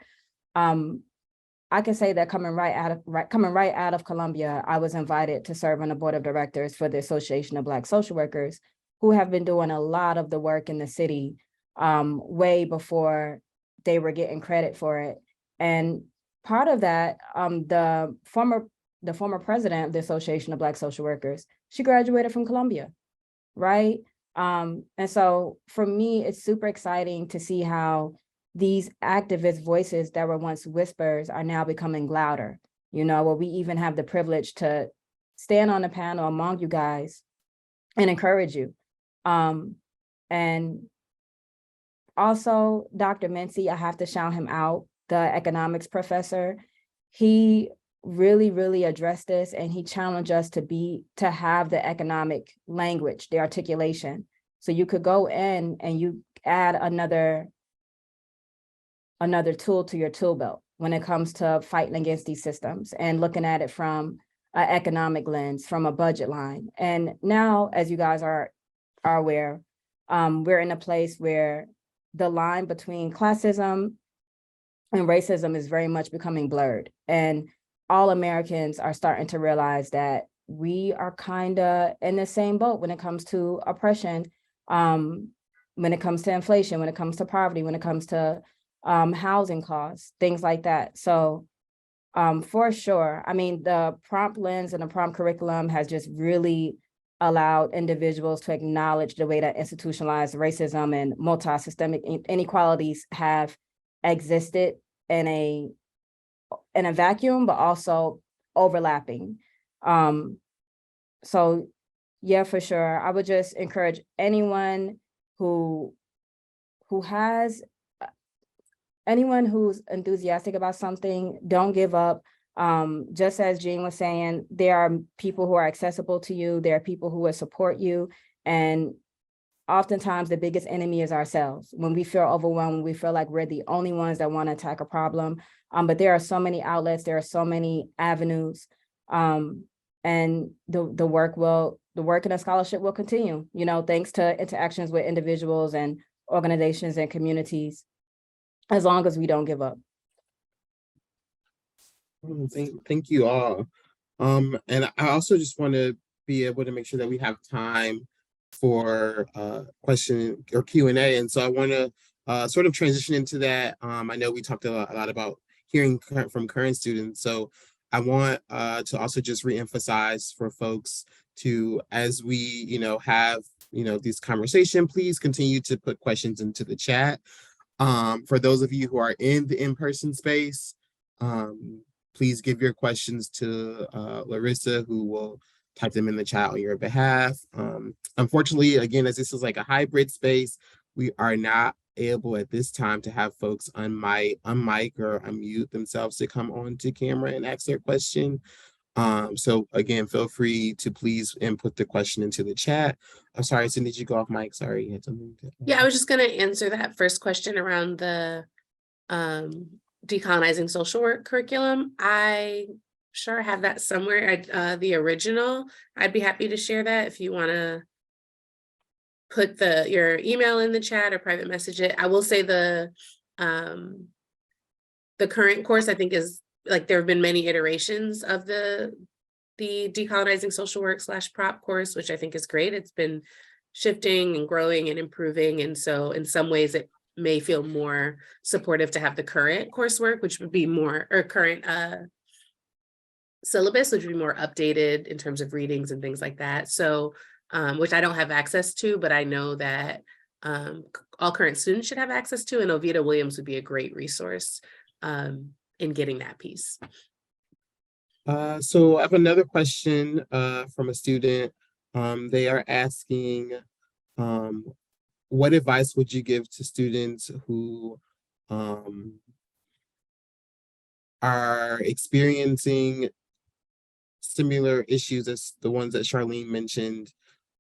I can say that coming right out of Columbia, I was invited to serve on the board of directors for the Association of Black Social Workers, who have been doing a lot of the work in the city way before they were getting credit for it. And part of that, the former president of the Association of Black Social Workers, she graduated from Columbia, right? And so for me, it's super exciting to see how these activist voices that were once whispers are now becoming louder, where we even have the privilege to stand on the panel among you guys and encourage you. And also Dr. Mincy, I have to shout him out, the economics professor. He really, really addressed this, and he challenged us to have the economic language, the articulation. So you could go in and you add another tool to your tool belt when it comes to fighting against these systems and looking at it from an economic lens, from a budget line. And now, as you guys are aware, we're in a place where the line between classism and racism is very much becoming blurred. And all Americans are starting to realize that we are kind of in the same boat when it comes to oppression, when it comes to inflation, when it comes to poverty, when it comes to housing costs, things like that. So for sure, I mean, the prompt lens and the prompt curriculum has just really allowed individuals to acknowledge the way that institutionalized racism and multi-systemic inequalities have existed in a vacuum, but also overlapping. So yeah, for sure. I would just encourage anyone who's enthusiastic about something, don't give up. Just as Jean was saying, there are people who are accessible to you. There are people who will support you. And oftentimes the biggest enemy is ourselves. When we feel overwhelmed, we feel like we're the only ones that want to attack a problem. But there are so many outlets, there are so many avenues, and the work and the scholarship will continue, thanks to interactions with individuals and organizations and communities, as long as we don't give up. Thank you all. And I also just want to be able to make sure that we have time for question or Q&A. And so I want to sort of transition into that. I know we talked a lot about hearing from current students. So I want to also just reemphasize for folks to, as we, have, this conversation, please continue to put questions into the chat. For those of you who are in the in-person space, please give your questions to Larissa, who will type them in the chat on your behalf. Unfortunately, again, as this is like a hybrid space, we are not able at this time to have folks unmic or unmute themselves to come on to camera and ask their question. So again, feel free to please input the question into the chat. I'm sorry, Syndee, did you go off mic? Sorry, you had something to... Yeah, I was just going to answer that first question around the decolonizing social work curriculum. I sure have that somewhere, the original. I'd be happy to share that if you want to put your email in the chat or private message it. I will say the current course, I think, is like there have been many iterations of the decolonizing social work / prop course, which I think is great. It's been shifting and growing and improving. And so in some ways it may feel more supportive to have the current coursework, which would be more, or current syllabus, which would be more updated in terms of readings and things like that. So, which I don't have access to, but I know that all current students should have access to, and Ovita Williams would be a great resource in getting that piece. So I have another question from a student. They are asking, what advice would you give to students who are experiencing similar issues as the ones that Sharlene mentioned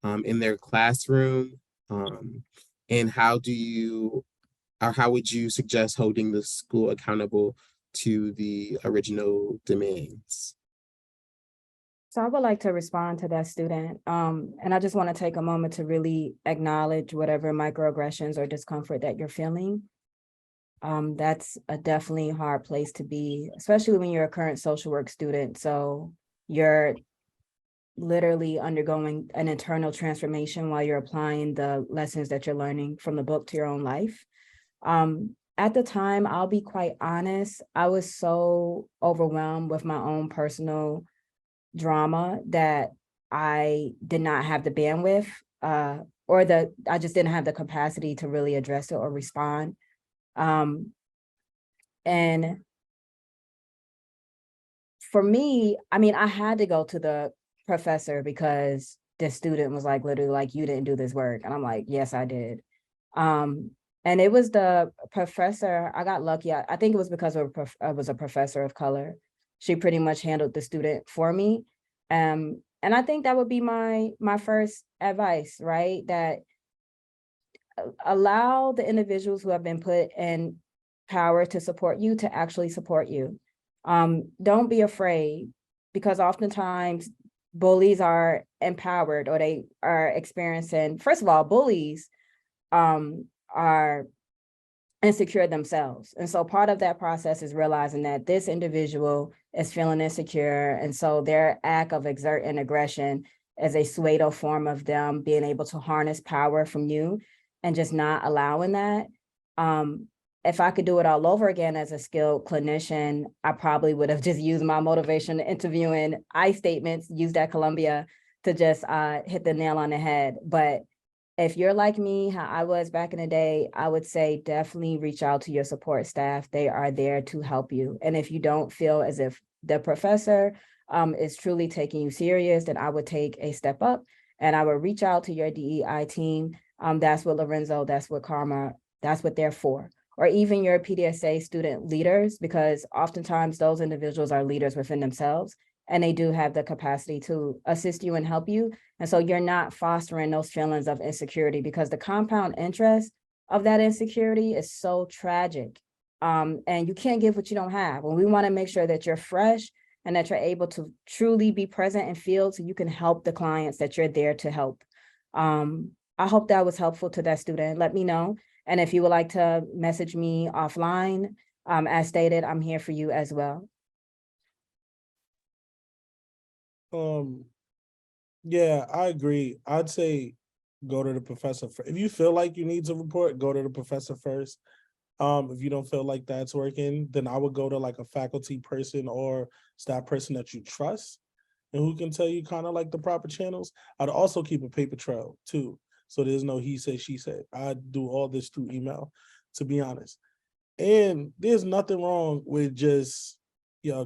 in their classroom? And how would you suggest holding the school accountable to the original demands? So I would like to respond to that student. And I just want to take a moment to really acknowledge whatever microaggressions or discomfort that you're feeling. That's a definitely hard place to be, especially when you're a current social work student. So you're literally undergoing an internal transformation while you're applying the lessons that you're learning from the book to your own life. At the time, I'll be quite honest, I was so overwhelmed with my own personal drama that I did not have the bandwidth I just didn't have the capacity to really address it or respond. And for me, I mean, I had to go to the professor because the student was like, literally like, you didn't do this work. And I'm like, yes, I did. And it was the professor, I got lucky. I think it was because I was a professor of color. She pretty much handled the student for me. And I think that would be my first advice, right? That allow the individuals who have been put in power to support you to actually support you. Don't be afraid, because oftentimes bullies are empowered, or they are experiencing, first of all, bullies are insecure themselves. And so part of that process is realizing that this individual is feeling insecure. And so their act of exerting aggression is a pseudo form of them being able to harness power from you and just not allowing that. If I could do it all over again as a skilled clinician, I probably would have just used my motivation interviewing I statements used at Columbia to just hit the nail on the head. But if you're like me, how I was back in the day, I would say definitely reach out to your support staff. They are there to help you. And if you don't feel as if the professor is truly taking you serious, then I would take a step up and I would reach out to your DEI team. That's what Lorenzo, that's what Karma, that's what they're for. Or even your PDSA student leaders, because oftentimes those individuals are leaders within themselves, and they do have the capacity to assist you and help you. And so you're not fostering those feelings of insecurity, because the compound interest of that insecurity is so tragic. And you can't give what you don't have. And we want to make sure that you're fresh and that you're able to truly be present and feel, so you can help the clients that you're there to help. I hope that was helpful to that student. Let me know. And if you would like to message me offline, as stated, I'm here for you as well. Yeah, I agree. I'd say go to the professor first. If you feel like you need to report, go to the professor first. If you don't feel like that's working, then I would go to like a faculty person or staff person that you trust and who can tell you kind of like the proper channels. I'd also keep a paper trail too. So there's no he said, she said. I do all this through email, to be honest. And there's nothing wrong with just,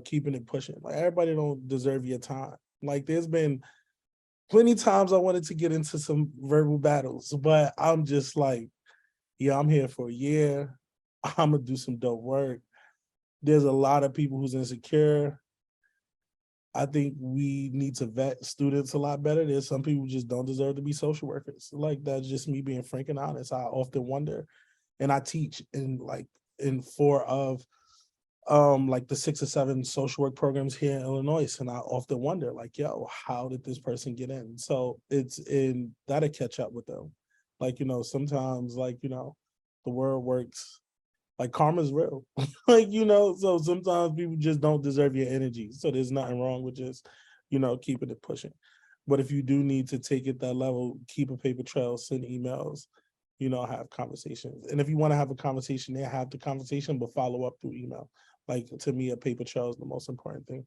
keeping it pushing. Like everybody don't deserve your time. Like there's been plenty times I wanted to get into some verbal battles, but I'm just like, yeah, I'm here for a year. I'm gonna do some dope work. There's a lot of people who's insecure. I think we need to vet students a lot better. There's some people who just don't deserve to be social workers. Like that's just me being frank and honest. I often wonder, and I teach in 4 of like the 6 or 7 social work programs here in Illinois. And I often wonder, like, yo, how did this person get in? So it's in that'll catch up with them. Like, sometimes the world works like karma's real. So sometimes people just don't deserve your energy. So there's nothing wrong with just, keeping it pushing. But if you do need to take it that level, keep a paper trail, send emails, have conversations. And if you want to have a conversation, have the conversation, but follow up through email. Like to me, a paper trail is the most important thing.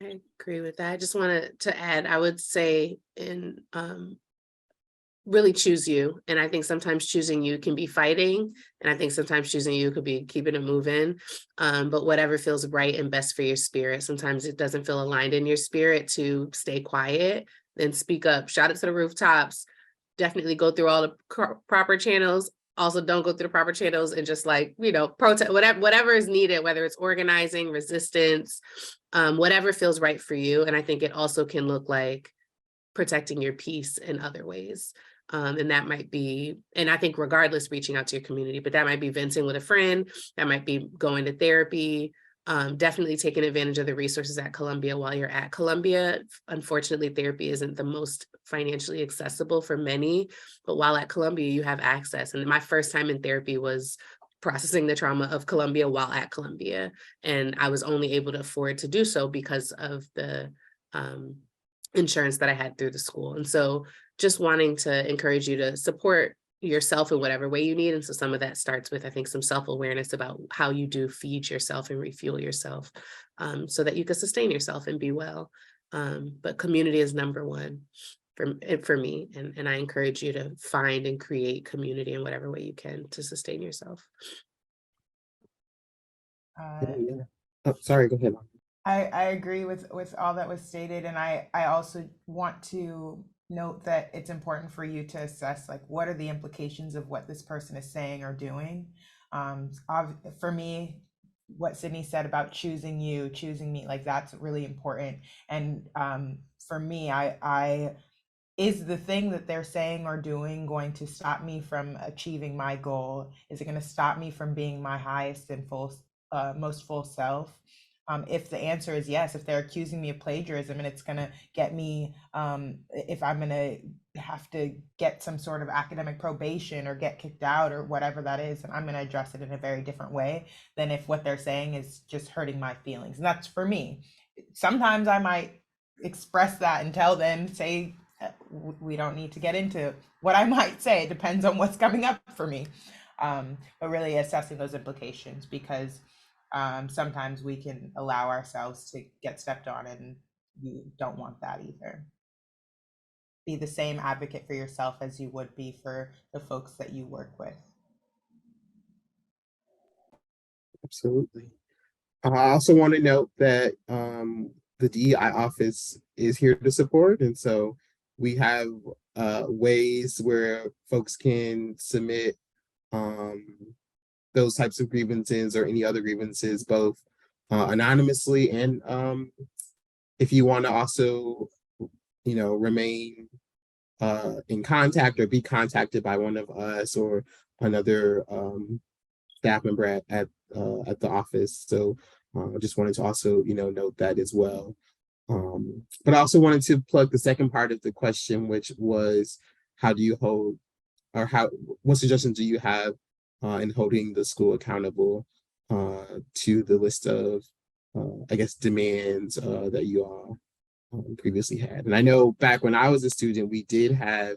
I agree with that. I just wanted to add, I would say in really choose you. And I think sometimes choosing you can be fighting. And I think sometimes choosing you could be keeping it moving. But whatever feels right and best for your spirit. Sometimes it doesn't feel aligned in your spirit to stay quiet, then speak up, shout it to the rooftops, definitely go through all the proper channels. Also don't go through the proper channels and just protest, whatever is needed, whether it's organizing, resistance, whatever feels right for you. And I think it also can look like protecting your peace in other ways. And that might be, and I think regardless, reaching out to your community, but that might be venting with a friend, that might be going to therapy, definitely taking advantage of the resources at Columbia while you're at Columbia. Unfortunately, therapy isn't the most financially accessible for many, but while at Columbia, you have access. And my first time in therapy was processing the trauma of Columbia while at Columbia. And I was only able to afford to do so because of the insurance that I had through the school. And so just wanting to encourage you to support yourself in whatever way you need. And so some of that starts with, I think, some self-awareness about how you do feed yourself and refuel yourself, so that you can sustain yourself and be well. But community is number one for me. And I encourage you to find and create community in whatever way you can to sustain yourself. Yeah. Oh, sorry, go ahead. I agree with all that was stated, and I also want to note that it's important for you to assess like what are the implications of what this person is saying or doing. For me, what Syndee said about choosing you, choosing me, like that's really important. And for me, I is the thing that they're saying or doing going to stop me from achieving my goal? Is it going to stop me from being my highest and most full self? If the answer is yes, if they're accusing me of plagiarism and it's going to get me, if I'm going to have to get some sort of academic probation or get kicked out or whatever that is, and I'm going to address it in a very different way than if what they're saying is just hurting my feelings. And that's for me. Sometimes I might express that and tell them, say, we don't need to get into what I might say. It depends on what's coming up for me. But really assessing those implications, because sometimes we can allow ourselves to get stepped on, and you don't want that either. Be the same advocate for yourself as you would be for the folks that you work with. Absolutely. I also want to note that the DEI office is here to support, and so we have ways where folks can submit those types of grievances or any other grievances, both anonymously and if you want to also, remain in contact or be contacted by one of us or another staff member at the office. So I just wanted to also, note that as well. But I also wanted to plug the second part of the question, which was how do you hold, or what suggestions do you have in holding the school accountable to the list of, I guess, demands that you all previously had. And I know back when I was a student, we did have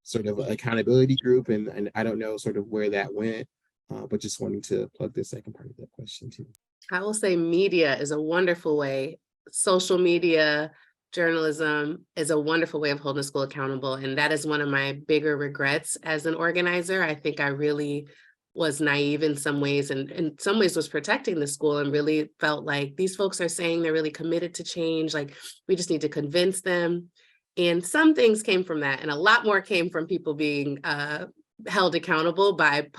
sort of an accountability group, and I don't know sort of where that went, but just wanting to plug the second part of that question too. I will say media is a wonderful way. Social media, journalism is a wonderful way of holding a school accountable. And that is one of my bigger regrets as an organizer. I think I really was naive in some ways, and in some ways was protecting the school, and really felt like these folks are saying they're really committed to change. Like, we just need to convince them. And some things came from that, and a lot more came from people being held accountable by the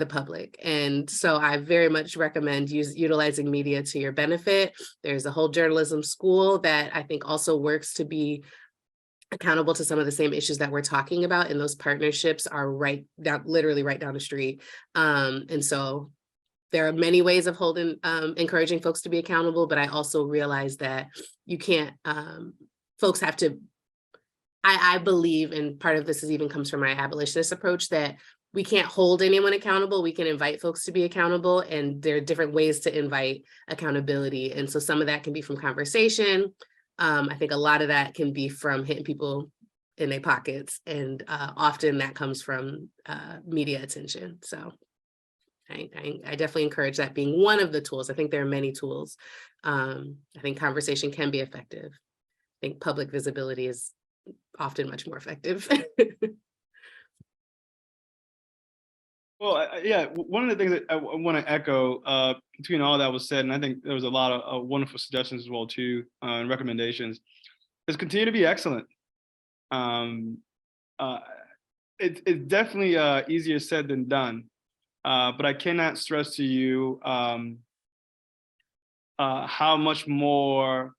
public. And so I very much recommend utilizing media to your benefit. There's a whole journalism school that I think also works to be accountable to some of the same issues that we're talking about, and those partnerships are literally right down the street. And so there are many ways of encouraging folks to be accountable, but I also realize that you can't, folks have to, I believe, and part of this even comes from my abolitionist approach, that we can't hold anyone accountable. We can invite folks to be accountable, and there are different ways to invite accountability. And so some of that can be from conversation. I think a lot of that can be from hitting people in their pockets, and often that comes from media attention. So I definitely encourage that being one of the tools. I think there are many tools. I think conversation can be effective. I think public visibility is often much more effective. Well, yeah, one of the things that I want to echo between all that was said, and I think there was a lot of wonderful suggestions as well too, and recommendations, is continue to be excellent. It's definitely easier said than done, but I cannot stress to you how much more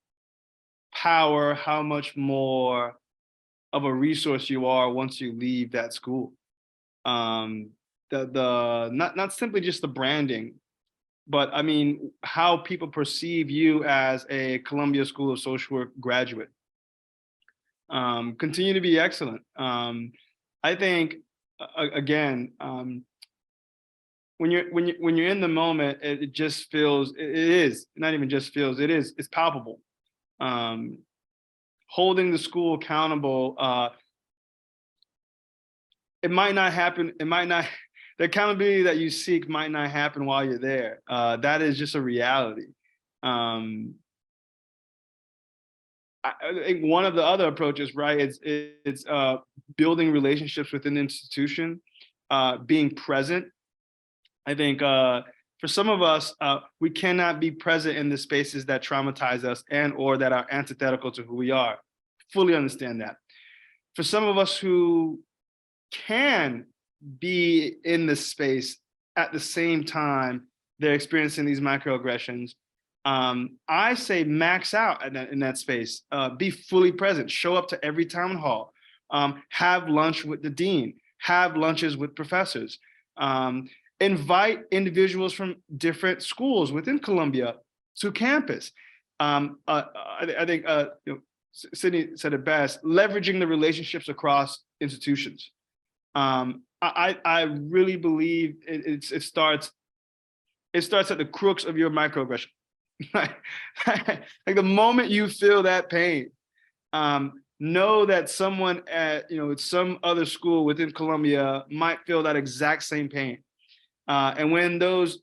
power, how much more of a resource you are once you leave that school. Not simply just the branding, but I mean how people perceive you as a Columbia School of Social Work graduate. Continue to be excellent. I think again, when you're in the moment, it just feels, it is not even just feels, it's palpable. Holding the school accountable, it might not happen. The accountability that you seek might not happen while you're there. That is just a reality. I think one of the other approaches, right, it's building relationships within the institution, being present. I think for some of us, we cannot be present in the spaces that traumatize us and or that are antithetical to who we are. Fully understand that. For some of us who can be in the space at the same time they're experiencing these microaggressions, I say max out in that space. Be fully present. Show up to every town hall. Have lunch with the dean. Have lunches with professors. Invite individuals from different schools within Columbia to campus. I think Syndee said it best, leveraging the relationships across institutions. I really believe it starts at the crux of your microaggression. Like the moment you feel that pain, know that someone at some other school within Columbia might feel that exact same pain. And when those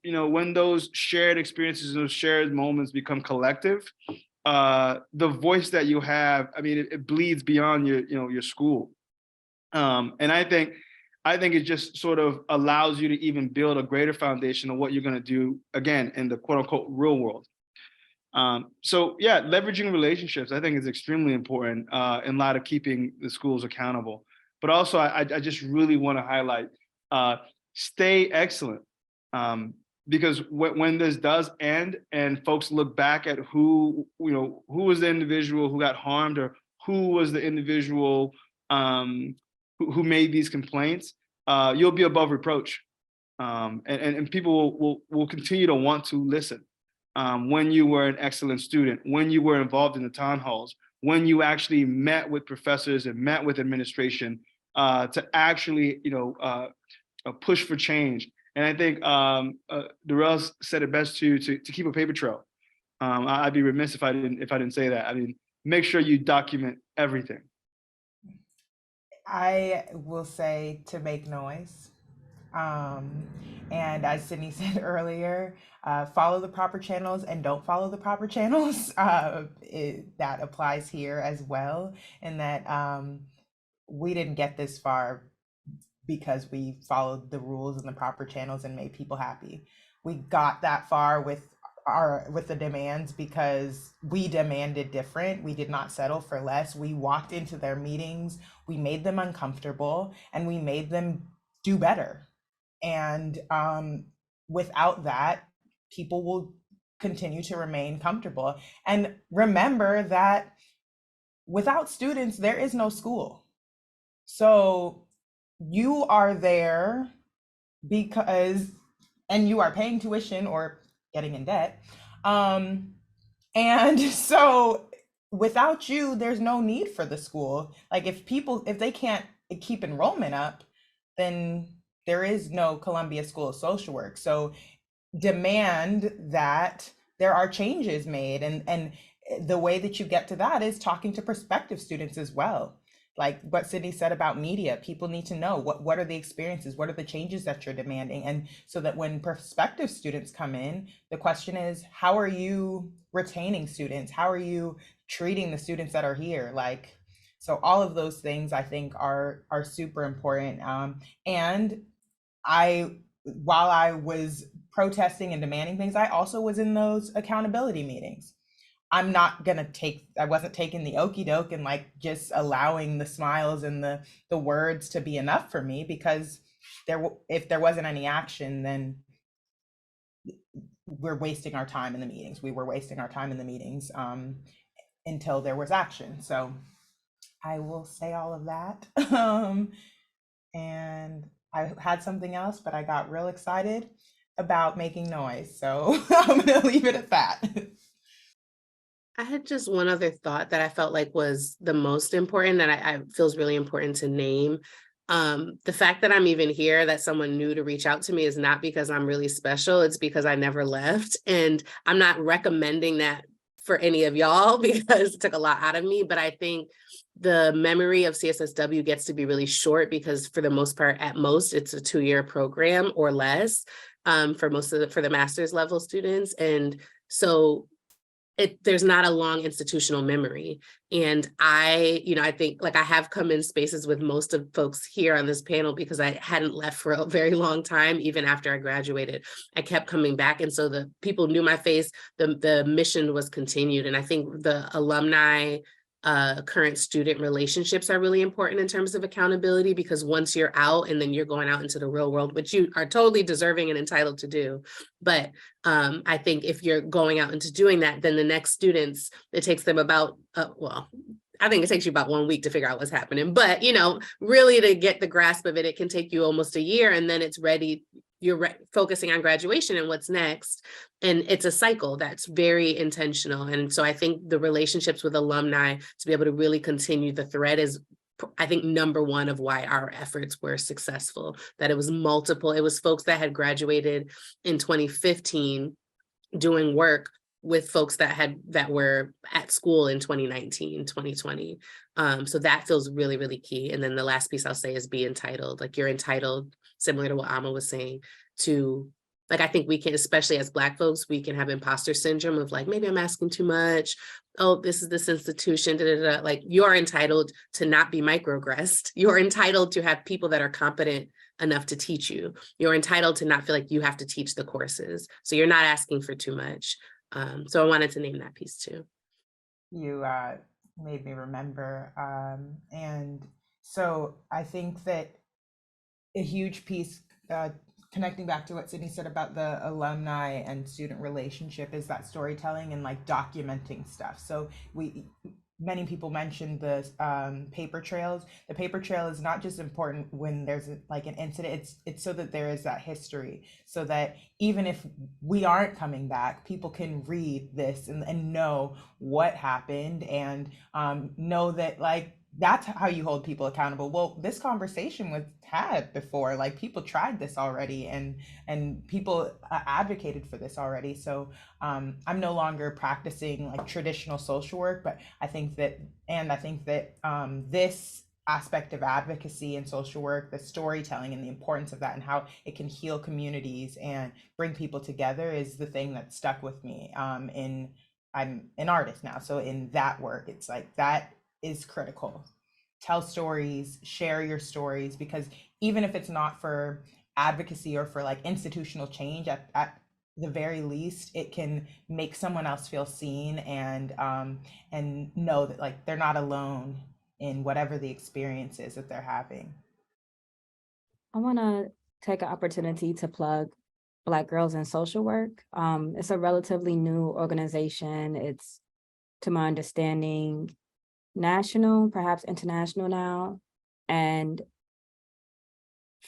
shared experiences and those shared moments become collective, the voice that you have, I mean, it bleeds beyond your school. And I think it just sort of allows you to even build a greater foundation of what you're going to do, again, in the quote unquote real world. So yeah, leveraging relationships, I think, is extremely important in light of keeping the schools accountable. But also, I just really want to highlight, stay excellent. Because when this does end and folks look back at who was the individual who got harmed, or who was the individual who made these complaints, you'll be above reproach. And people will continue to want to listen. When you were an excellent student, when you were involved in the town halls, when you actually met with professors and met with administration to actually push for change. And I think Durrell said it best too, to keep a paper trail. I'd be remiss if I didn't say that. I mean, make sure you document everything. I will say to make noise. Um, and as Sydney said earlier, follow the proper channels and don't follow the proper channels. That applies here as well, in that we didn't get this far because we followed the rules and the proper channels and made people happy. We got that far with the demands because we demanded different. We did not settle for less. We walked into their meetings, we made them uncomfortable, and we made them do better. And without that, people will continue to remain comfortable. And remember that without students, there is no school. So you are there because, and you are paying tuition or getting in debt. And so without you, there's no need for the school. Like if they can't keep enrollment up, then there is no Columbia School of Social Work. So demand that there are changes made, and the way that you get to that is talking to prospective students as well. Like what Sydney said about media, people need to know what are the experiences, what are the changes that you're demanding, and so that when prospective students come in, the question is, how are you retaining students? How are you treating the students that are here? Like, so all of those things I think are super important. And while I was protesting and demanding things, I also was in those accountability meetings. I wasn't taking the okey doke and like just allowing the smiles and the words to be enough for me, because if there wasn't any action, then we're wasting our time in the meetings. We were wasting our time in the meetings until there was action. So I will say all of that. And I had something else, but I got real excited about making noise. So I'm going to leave it at that. I had just one other thought that I felt like was the most important, that I feels really important to name. The fact that I'm even here, that someone new to reach out to me, is not because I'm really special. It's because I never left. And I'm not recommending that for any of y'all because it took a lot out of me. But I think the memory of CSSW gets to be really short because for the most part, at most, it's a 2-year program or less for the master's level students. And so there's not a long institutional memory. And I think like I have come in spaces with most of folks here on this panel because I hadn't left for a very long time. Even after I graduated, I kept coming back. And so the people knew my face, the mission was continued. And I think the alumni current student relationships are really important in terms of accountability, because once you're out and then you're going out into the real world, which you are totally deserving and entitled to do. But I think if you're going out into doing that, then the next students, it takes them about, I think it takes you about 1 week to figure out what's happening. But, really to get the grasp of it, it can take you almost a year, and then it's ready. You're focusing on graduation and what's next. And it's a cycle that's very intentional. And so I think the relationships with alumni to be able to really continue the thread is, I think, number one of why our efforts were successful, that it was multiple. It was folks that had graduated in 2015 doing work with folks that were at school in 2019, 2020. So that feels really, really key. And then the last piece I'll say is be entitled. Like, you're entitled, similar to what Ama was saying, to, like, I think we can, especially as Black folks, we can have imposter syndrome of like, maybe I'm asking too much. Oh, this is this institution, da, da, da. Like, you're entitled to not be microaggressed. You're entitled to have people that are competent enough to teach you. You're entitled to not feel like you have to teach the courses. So you're not asking for too much. So I wanted to name that piece too. You made me remember. And so I think that a huge piece, connecting back to what Sydney said about the alumni and student relationship, is that storytelling and like documenting stuff. So many people mentioned the paper trails. The paper trail is not just important when there's like an incident, it's so that there is that history, so that even if we aren't coming back, people can read this and know what happened, and know that like that's how you hold people accountable. Well, this conversation was had before, like people tried this already, and people advocated for this already. So I'm no longer practicing like traditional social work, but I think that this aspect of advocacy and social work, the storytelling and the importance of that and how it can heal communities and bring people together is the thing that stuck with me. I'm an artist now, so in that work, it's like that is critical. Tell stories, share your stories, because even if it's not for advocacy or for like institutional change, at the very least, it can make someone else feel seen and know that like they're not alone in whatever the experience is that they're having. I want to take an opportunity to plug Black Girls in Social Work. It's a relatively new organization. It's, to my understanding, national, perhaps international now, and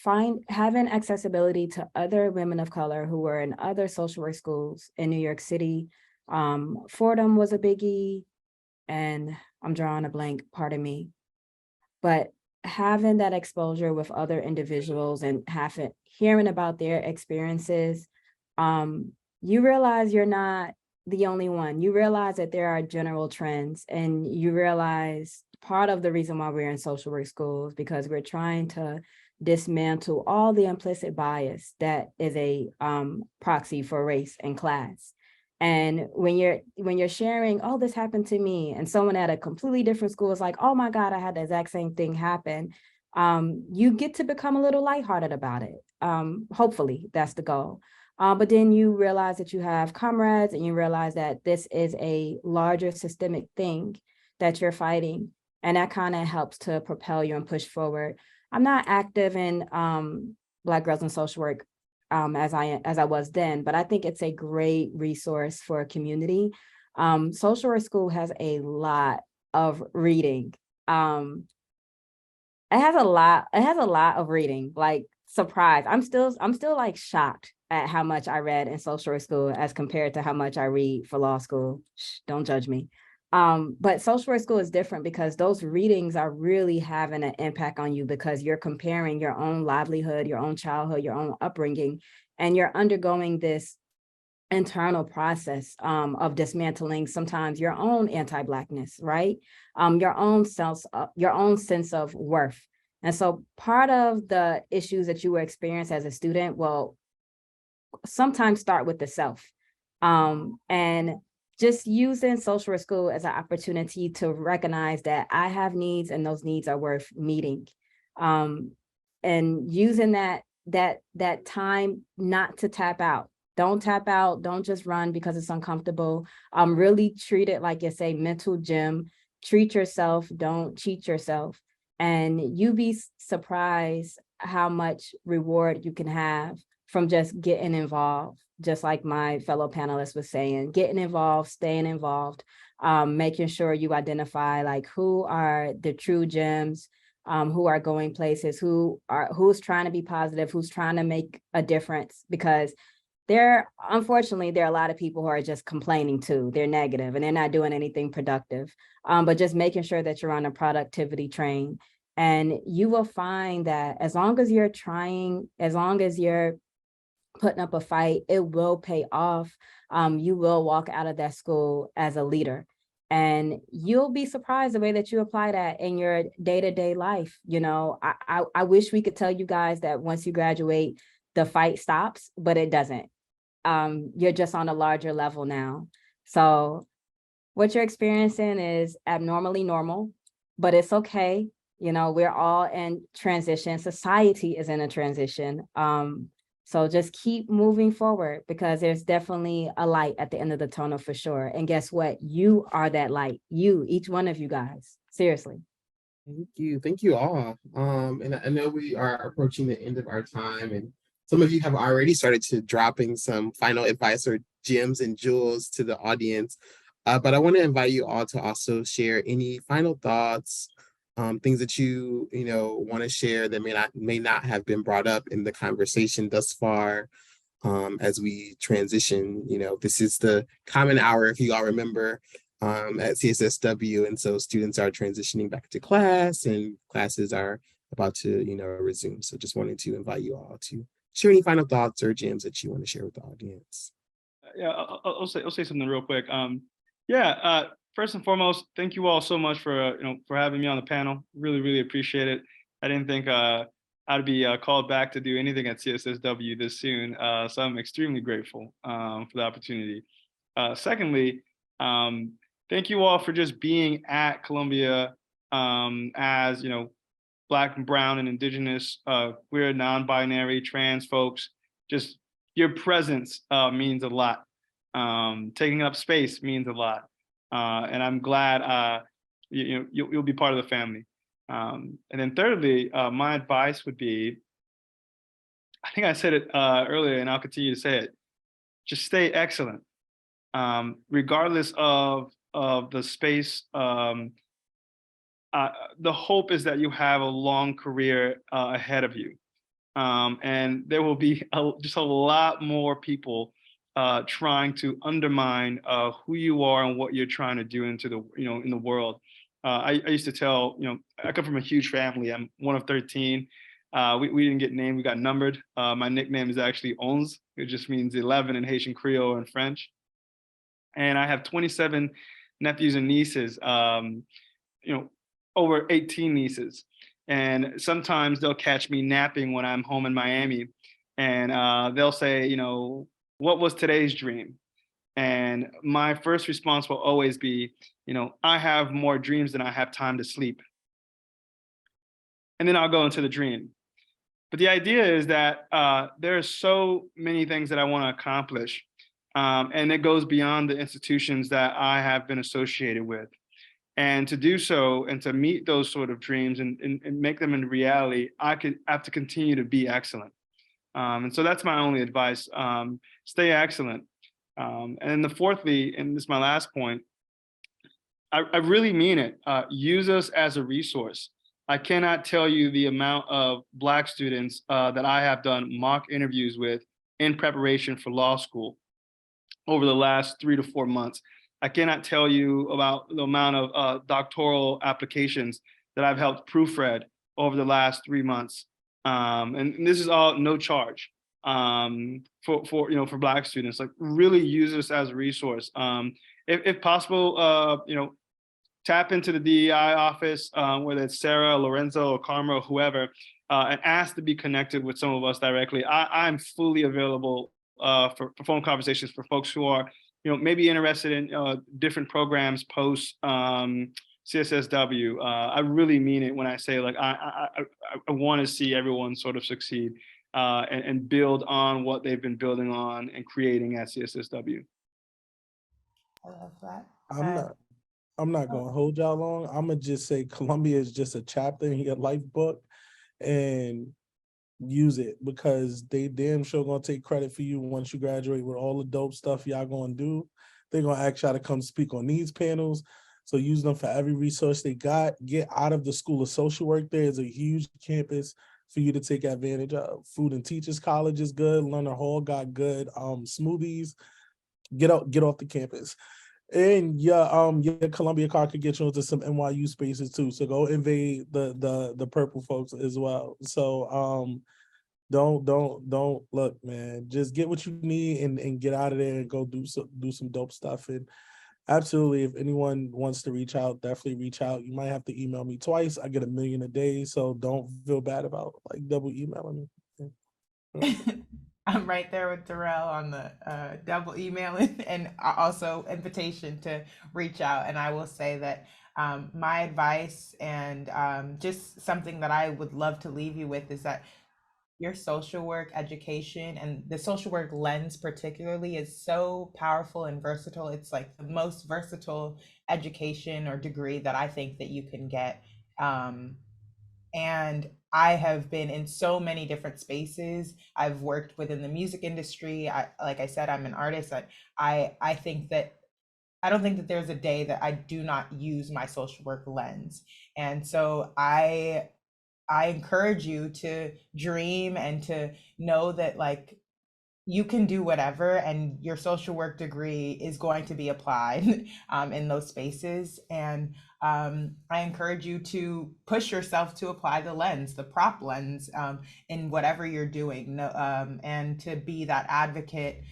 having accessibility to other women of color who were in other social work schools in New York City. Fordham was a biggie, and I'm drawing a blank, pardon me. But having that exposure with other individuals and hearing about their experiences, you realize you're not the only one. You realize that there are general trends, and you realize part of the reason why we're in social work schools, because we're trying to dismantle all the implicit bias that is a proxy for race and class. And when you're sharing, oh, this happened to me, and someone at a completely different school is like, oh my God, I had the exact same thing happen. You get to become a little lighthearted about it. Hopefully that's the goal. But then you realize that you have comrades, and you realize that this is a larger systemic thing that you're fighting. And that kind of helps to propel you and push forward. I'm not active in Black Girls in Social Work as I was then, but I think it's a great resource for a community. Social work school has a lot of reading. It has a lot of reading, like surprise. I'm still like shocked at how much I read in social work school as compared to how much I read for law school. Shh, don't judge me. But social work school is different because those readings are really having an impact on you, because you're comparing your own livelihood, your own childhood, your own upbringing, and you're undergoing this internal process of dismantling sometimes your own anti-Blackness, right? Your own sense of worth. And so part of the issues that you will experience as a student will sometimes start with the self. And just using social work school as an opportunity to recognize that I have needs and those needs are worth meeting. And using that time not to tap out. Don't tap out, don't just run because it's uncomfortable. Really treat it like it's a mental gym. Treat yourself, don't cheat yourself. And you be surprised how much reward you can have from just getting involved. Just like my fellow panelist was saying, getting involved, staying involved, making sure you identify like who are the true gems, who are going places, who's trying to be positive, who's trying to make a difference, because unfortunately, there are a lot of people who are just complaining too. They're negative and they're not doing anything productive. But just making sure that you're on a productivity train. And you will find that as long as you're trying, as long as you're putting up a fight, it will pay off. You will walk out of that school as a leader. And you'll be surprised the way that you apply that in your day-to-day life. You know, I wish we could tell you guys that once you graduate, the fight stops, but it doesn't. You're just on a larger level now. So what you're experiencing is abnormally normal, but it's okay. You know, we're all in transition. Society is in a transition. So just keep moving forward, because there's definitely a light at the end of the tunnel for sure. And guess what? You are that light. Each one of you guys, seriously. Thank you all. And I know we are approaching the end of our time, and some of you have already started to dropping some final advice or gems and jewels to the audience. But I want to invite you all to also share any final thoughts, things that you want to share that may not have been brought up in the conversation thus far. As we transition, this is the common hour, if you all remember. at CSSW, and so students are transitioning back to class, and classes are about to, resume. So just wanted to invite you all to share any final thoughts or gems that you want to share with the audience. Yeah, I'll say something real quick. First and foremost, thank you all so much for for having me on the panel. Really appreciate it. I didn't think I'd be called back to do anything at CSSW this soon, so I'm extremely grateful for the opportunity. Secondly, thank you all for just being at Columbia as Black and Brown and Indigenous, queer, non-binary, trans folks. Just your presence means a lot. Taking up space means a lot, and I'm glad you'll be part of the family. And then thirdly, my advice would be, I think I said it earlier, and I'll continue to say it: just stay excellent, regardless of the space. The hope is that you have a long career ahead of you. And there will be just a lot more people trying to undermine who you are and what you're trying to do into the in the world. I used to tell I come from a huge family. I'm one of 13. We didn't get named; we got numbered. My nickname is actually Onze. It just means 11 in Haitian Creole and French. And I have 27 nephews and nieces. Over 18 nieces. And sometimes they'll catch me napping when I'm home in Miami, and they'll say, what was today's dream? And my first response will always be, I have more dreams than I have time to sleep. And then I'll go into the dream. But the idea is that there are so many things that I want to accomplish, and it goes beyond the institutions that I have been associated with. And to do so and to meet those sort of dreams and make them into reality, I have to continue to be excellent. And so that's my only advice. Stay excellent. And then the fourthly, and this is my last point, I really mean it. Use us as a resource. I cannot tell you the amount of Black students that I have done mock interviews with in preparation for law school over the last 3 to 4 months. I cannot tell you about the amount of doctoral applications that I've helped proofread over the last 3 months, and this is all no charge for Black students. Like, really use this as a resource. If possible, tap into the DEI office, whether it's Sarah, Lorenzo, or Karma, or whoever, and ask to be connected with some of us directly. I'm fully available for phone conversations for folks who are maybe interested in different programs post CSSW. I really mean it when I say, like, I want to see everyone sort of succeed and build on what they've been building on and creating at CSSW. I love that. I'm not gonna hold y'all long. I'm gonna just say Columbia is just a chapter in your life book, and use it, because they damn sure gonna take credit for you once you graduate with all the dope stuff y'all gonna do. They're gonna ask y'all to come speak on these panels. So use them for every resource they got. Get out of the School of Social Work. There is a huge campus for you to take advantage of. Food and Teachers College is good. Learner Hall got good smoothies. Get off the campus. And your Columbia card could get you into some NYU spaces too. So go invade the purple folks as well. So don't look, man. Just get what you need and get out of there and go do some dope stuff. And absolutely, if anyone wants to reach out, definitely reach out. You might have to email me twice. I get 1 million a day, so don't feel bad about like double emailing me. Yeah. I'm right there with Durrell on the double emailing and also invitation to reach out. And I will say that my advice and just something that I would love to leave you with is that your social work education and the social work lens particularly is so powerful and versatile. It's like the most versatile education or degree that I think that you can get. And I have been in so many different spaces. I've worked within the music industry. Like I said, I'm an artist. I think that I don't think that there's a day that I do not use my social work lens. And so I encourage you to dream and to know that, like, you can do whatever, and your social work degree is going to be applied in those spaces. And I encourage you to push yourself to apply the lens, the prop lens, in whatever you're doing, and to be that advocate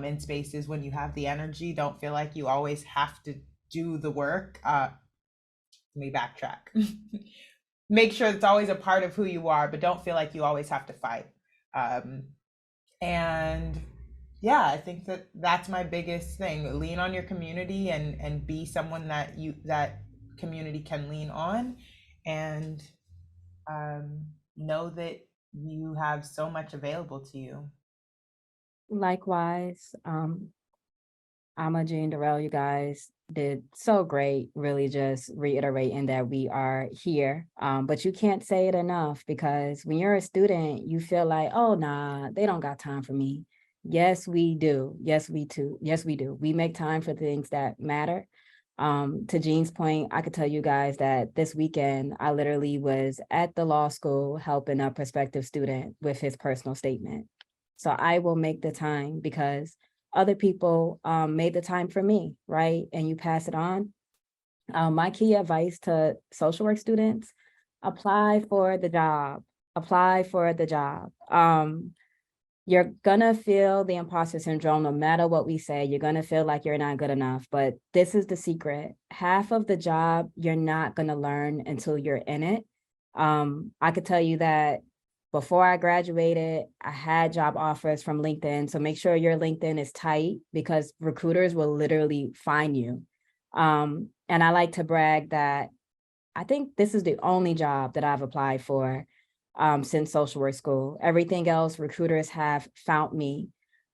in spaces when you have the energy. Don't feel like you always have to do the work. Let me backtrack. Make sure it's always a part of who you are, but don't feel like you always have to fight. And yeah, I think that that's my biggest thing. Lean on your community, and be someone that community can lean on, and know that you have so much available to you. Likewise, Ama, Jean, Durrell, you guys did so great, really just reiterating that we are here. But you can't say it enough, because when you're a student, you feel like, oh, nah, they don't got time for me. Yes, we do. Yes, we do. Yes, we do. We make time for things that matter. To Jean's point, I could tell you guys that this weekend, I literally was at the law school helping a prospective student with his personal statement. So I will make the time because other people made the time for me, right? And you pass it on. My key advice to social work students: apply for the job. Apply for the job. You're gonna feel the imposter syndrome no matter what we say. You're gonna feel like you're not good enough, but this is the secret. Half of the job you're not gonna learn until you're in it. I could tell you that before I graduated, I had job offers from LinkedIn. So make sure your LinkedIn is tight, because recruiters will literally find you. And I like to brag that I think this is the only job that I've applied for since social work school. Everything else, recruiters have found me.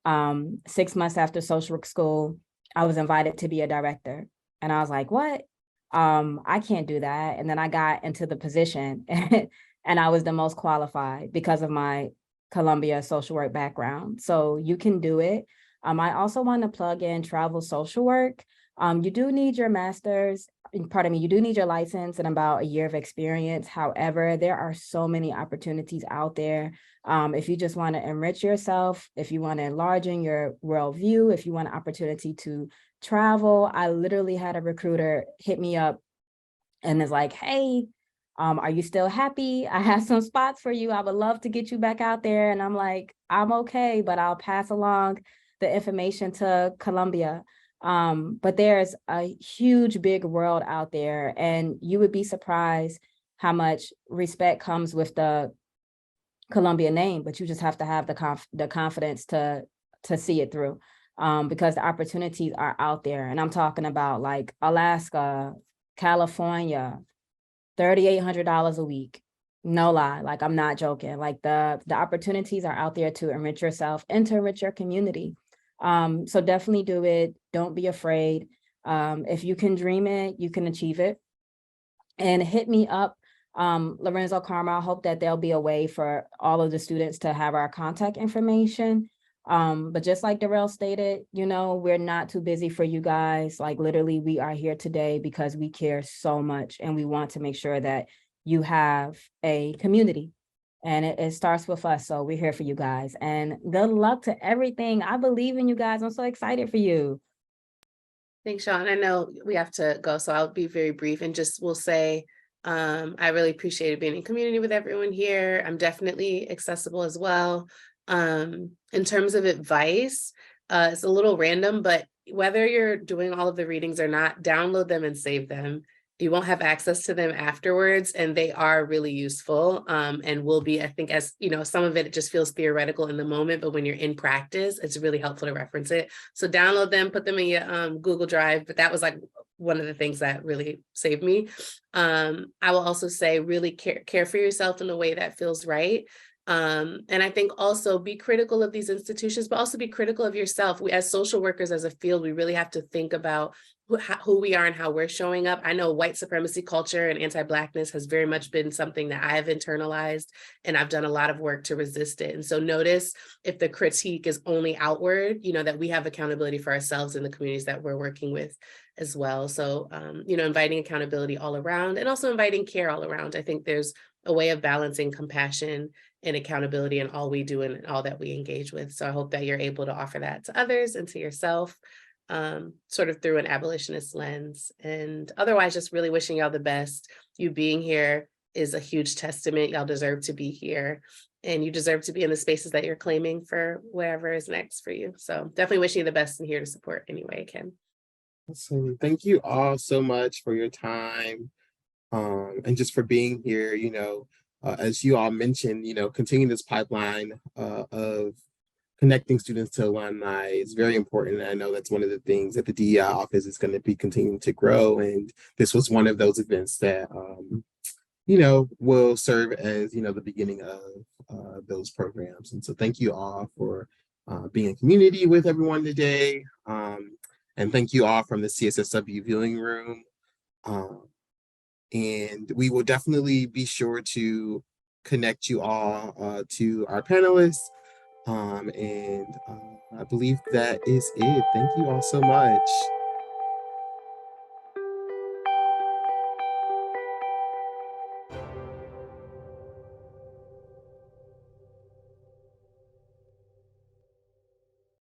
6 months after social work school, I was invited to be a director. And I was like, what? I can't do that. And then I got into the position and I was the most qualified because of my Columbia social work background. So you can do it. I also want to plug in travel social work. You do need your master's, pardon me, you do need your license and about a year of experience. However, there are so many opportunities out there. If you just want to enrich yourself, if you want to enlarge in your worldview, if you want an opportunity to travel. I literally had a recruiter hit me up and is like, hey, are you still happy? I have some spots for you. I would love to get you back out there. And I'm like, I'm okay, but I'll pass along the information to Columbia. But there's a huge, big world out there, and you would be surprised how much respect comes with the Columbia name, but you just have to have the confidence to see it through, because the opportunities are out there. And I'm talking about like Alaska, California, $3,800 a week. No lie, like I'm not joking. Like the opportunities are out there to enrich yourself and to enrich your community. So definitely do it. Don't be afraid. If you can dream it, you can achieve it. And hit me up, Lorenzo, Karma. I hope that there'll be a way for all of the students to have our contact information. But just like Durrell stated, you know, we're not too busy for you guys. Like literally, we are here today because we care so much and we want to make sure that you have a community. And it starts with us. So we're here for you guys. And good luck to everything. I believe in you guys. I'm so excited for you. Thanks, Sean. I know we have to go, so I'll be very brief and just will say, I really appreciated being in community with everyone here. I'm definitely accessible as well. In terms of advice, it's a little random, but whether you're doing all of the readings or not, download them and save them. You won't have access to them afterwards, and they are really useful, and will be, I think, as you know, some of it just feels theoretical in the moment, but when you're in practice, it's really helpful to reference it. So download them, put them in your Google Drive, but that was like one of the things that really saved me. I will also say really care for yourself in a way that feels right. And I think also be critical of these institutions, but also be critical of yourself. We, as social workers, as a field, we really have to think about who we are and how we're showing up. I know white supremacy culture and anti-Blackness has very much been something that I have internalized, and I've done a lot of work to resist it. And so notice if the critique is only outward, that we have accountability for ourselves and the communities that we're working with as well. So, inviting accountability all around and also inviting care all around. I think there's a way of balancing compassion and accountability in all we do and all that we engage with. So I hope that you're able to offer that to others and to yourself, sort of through an abolitionist lens. And otherwise, just really wishing y'all the best. You being here is a huge testament. Y'all deserve to be here, and you deserve to be in the spaces that you're claiming for whatever is next for you. So definitely wishing you the best and here to support any way I can. Awesome. Thank you all so much for your time, and just for being here. As you all mentioned, continuing this pipeline of connecting students to alumni is very important. And I know that's one of the things that the DEI office is going to be continuing to grow. And this was one of those events that, will serve as, the beginning of those programs. And so thank you all for being in community with everyone today. And thank you all from the CSSW viewing room. And we will definitely be sure to connect you all to our panelists. I believe that is it. Thank you all so much.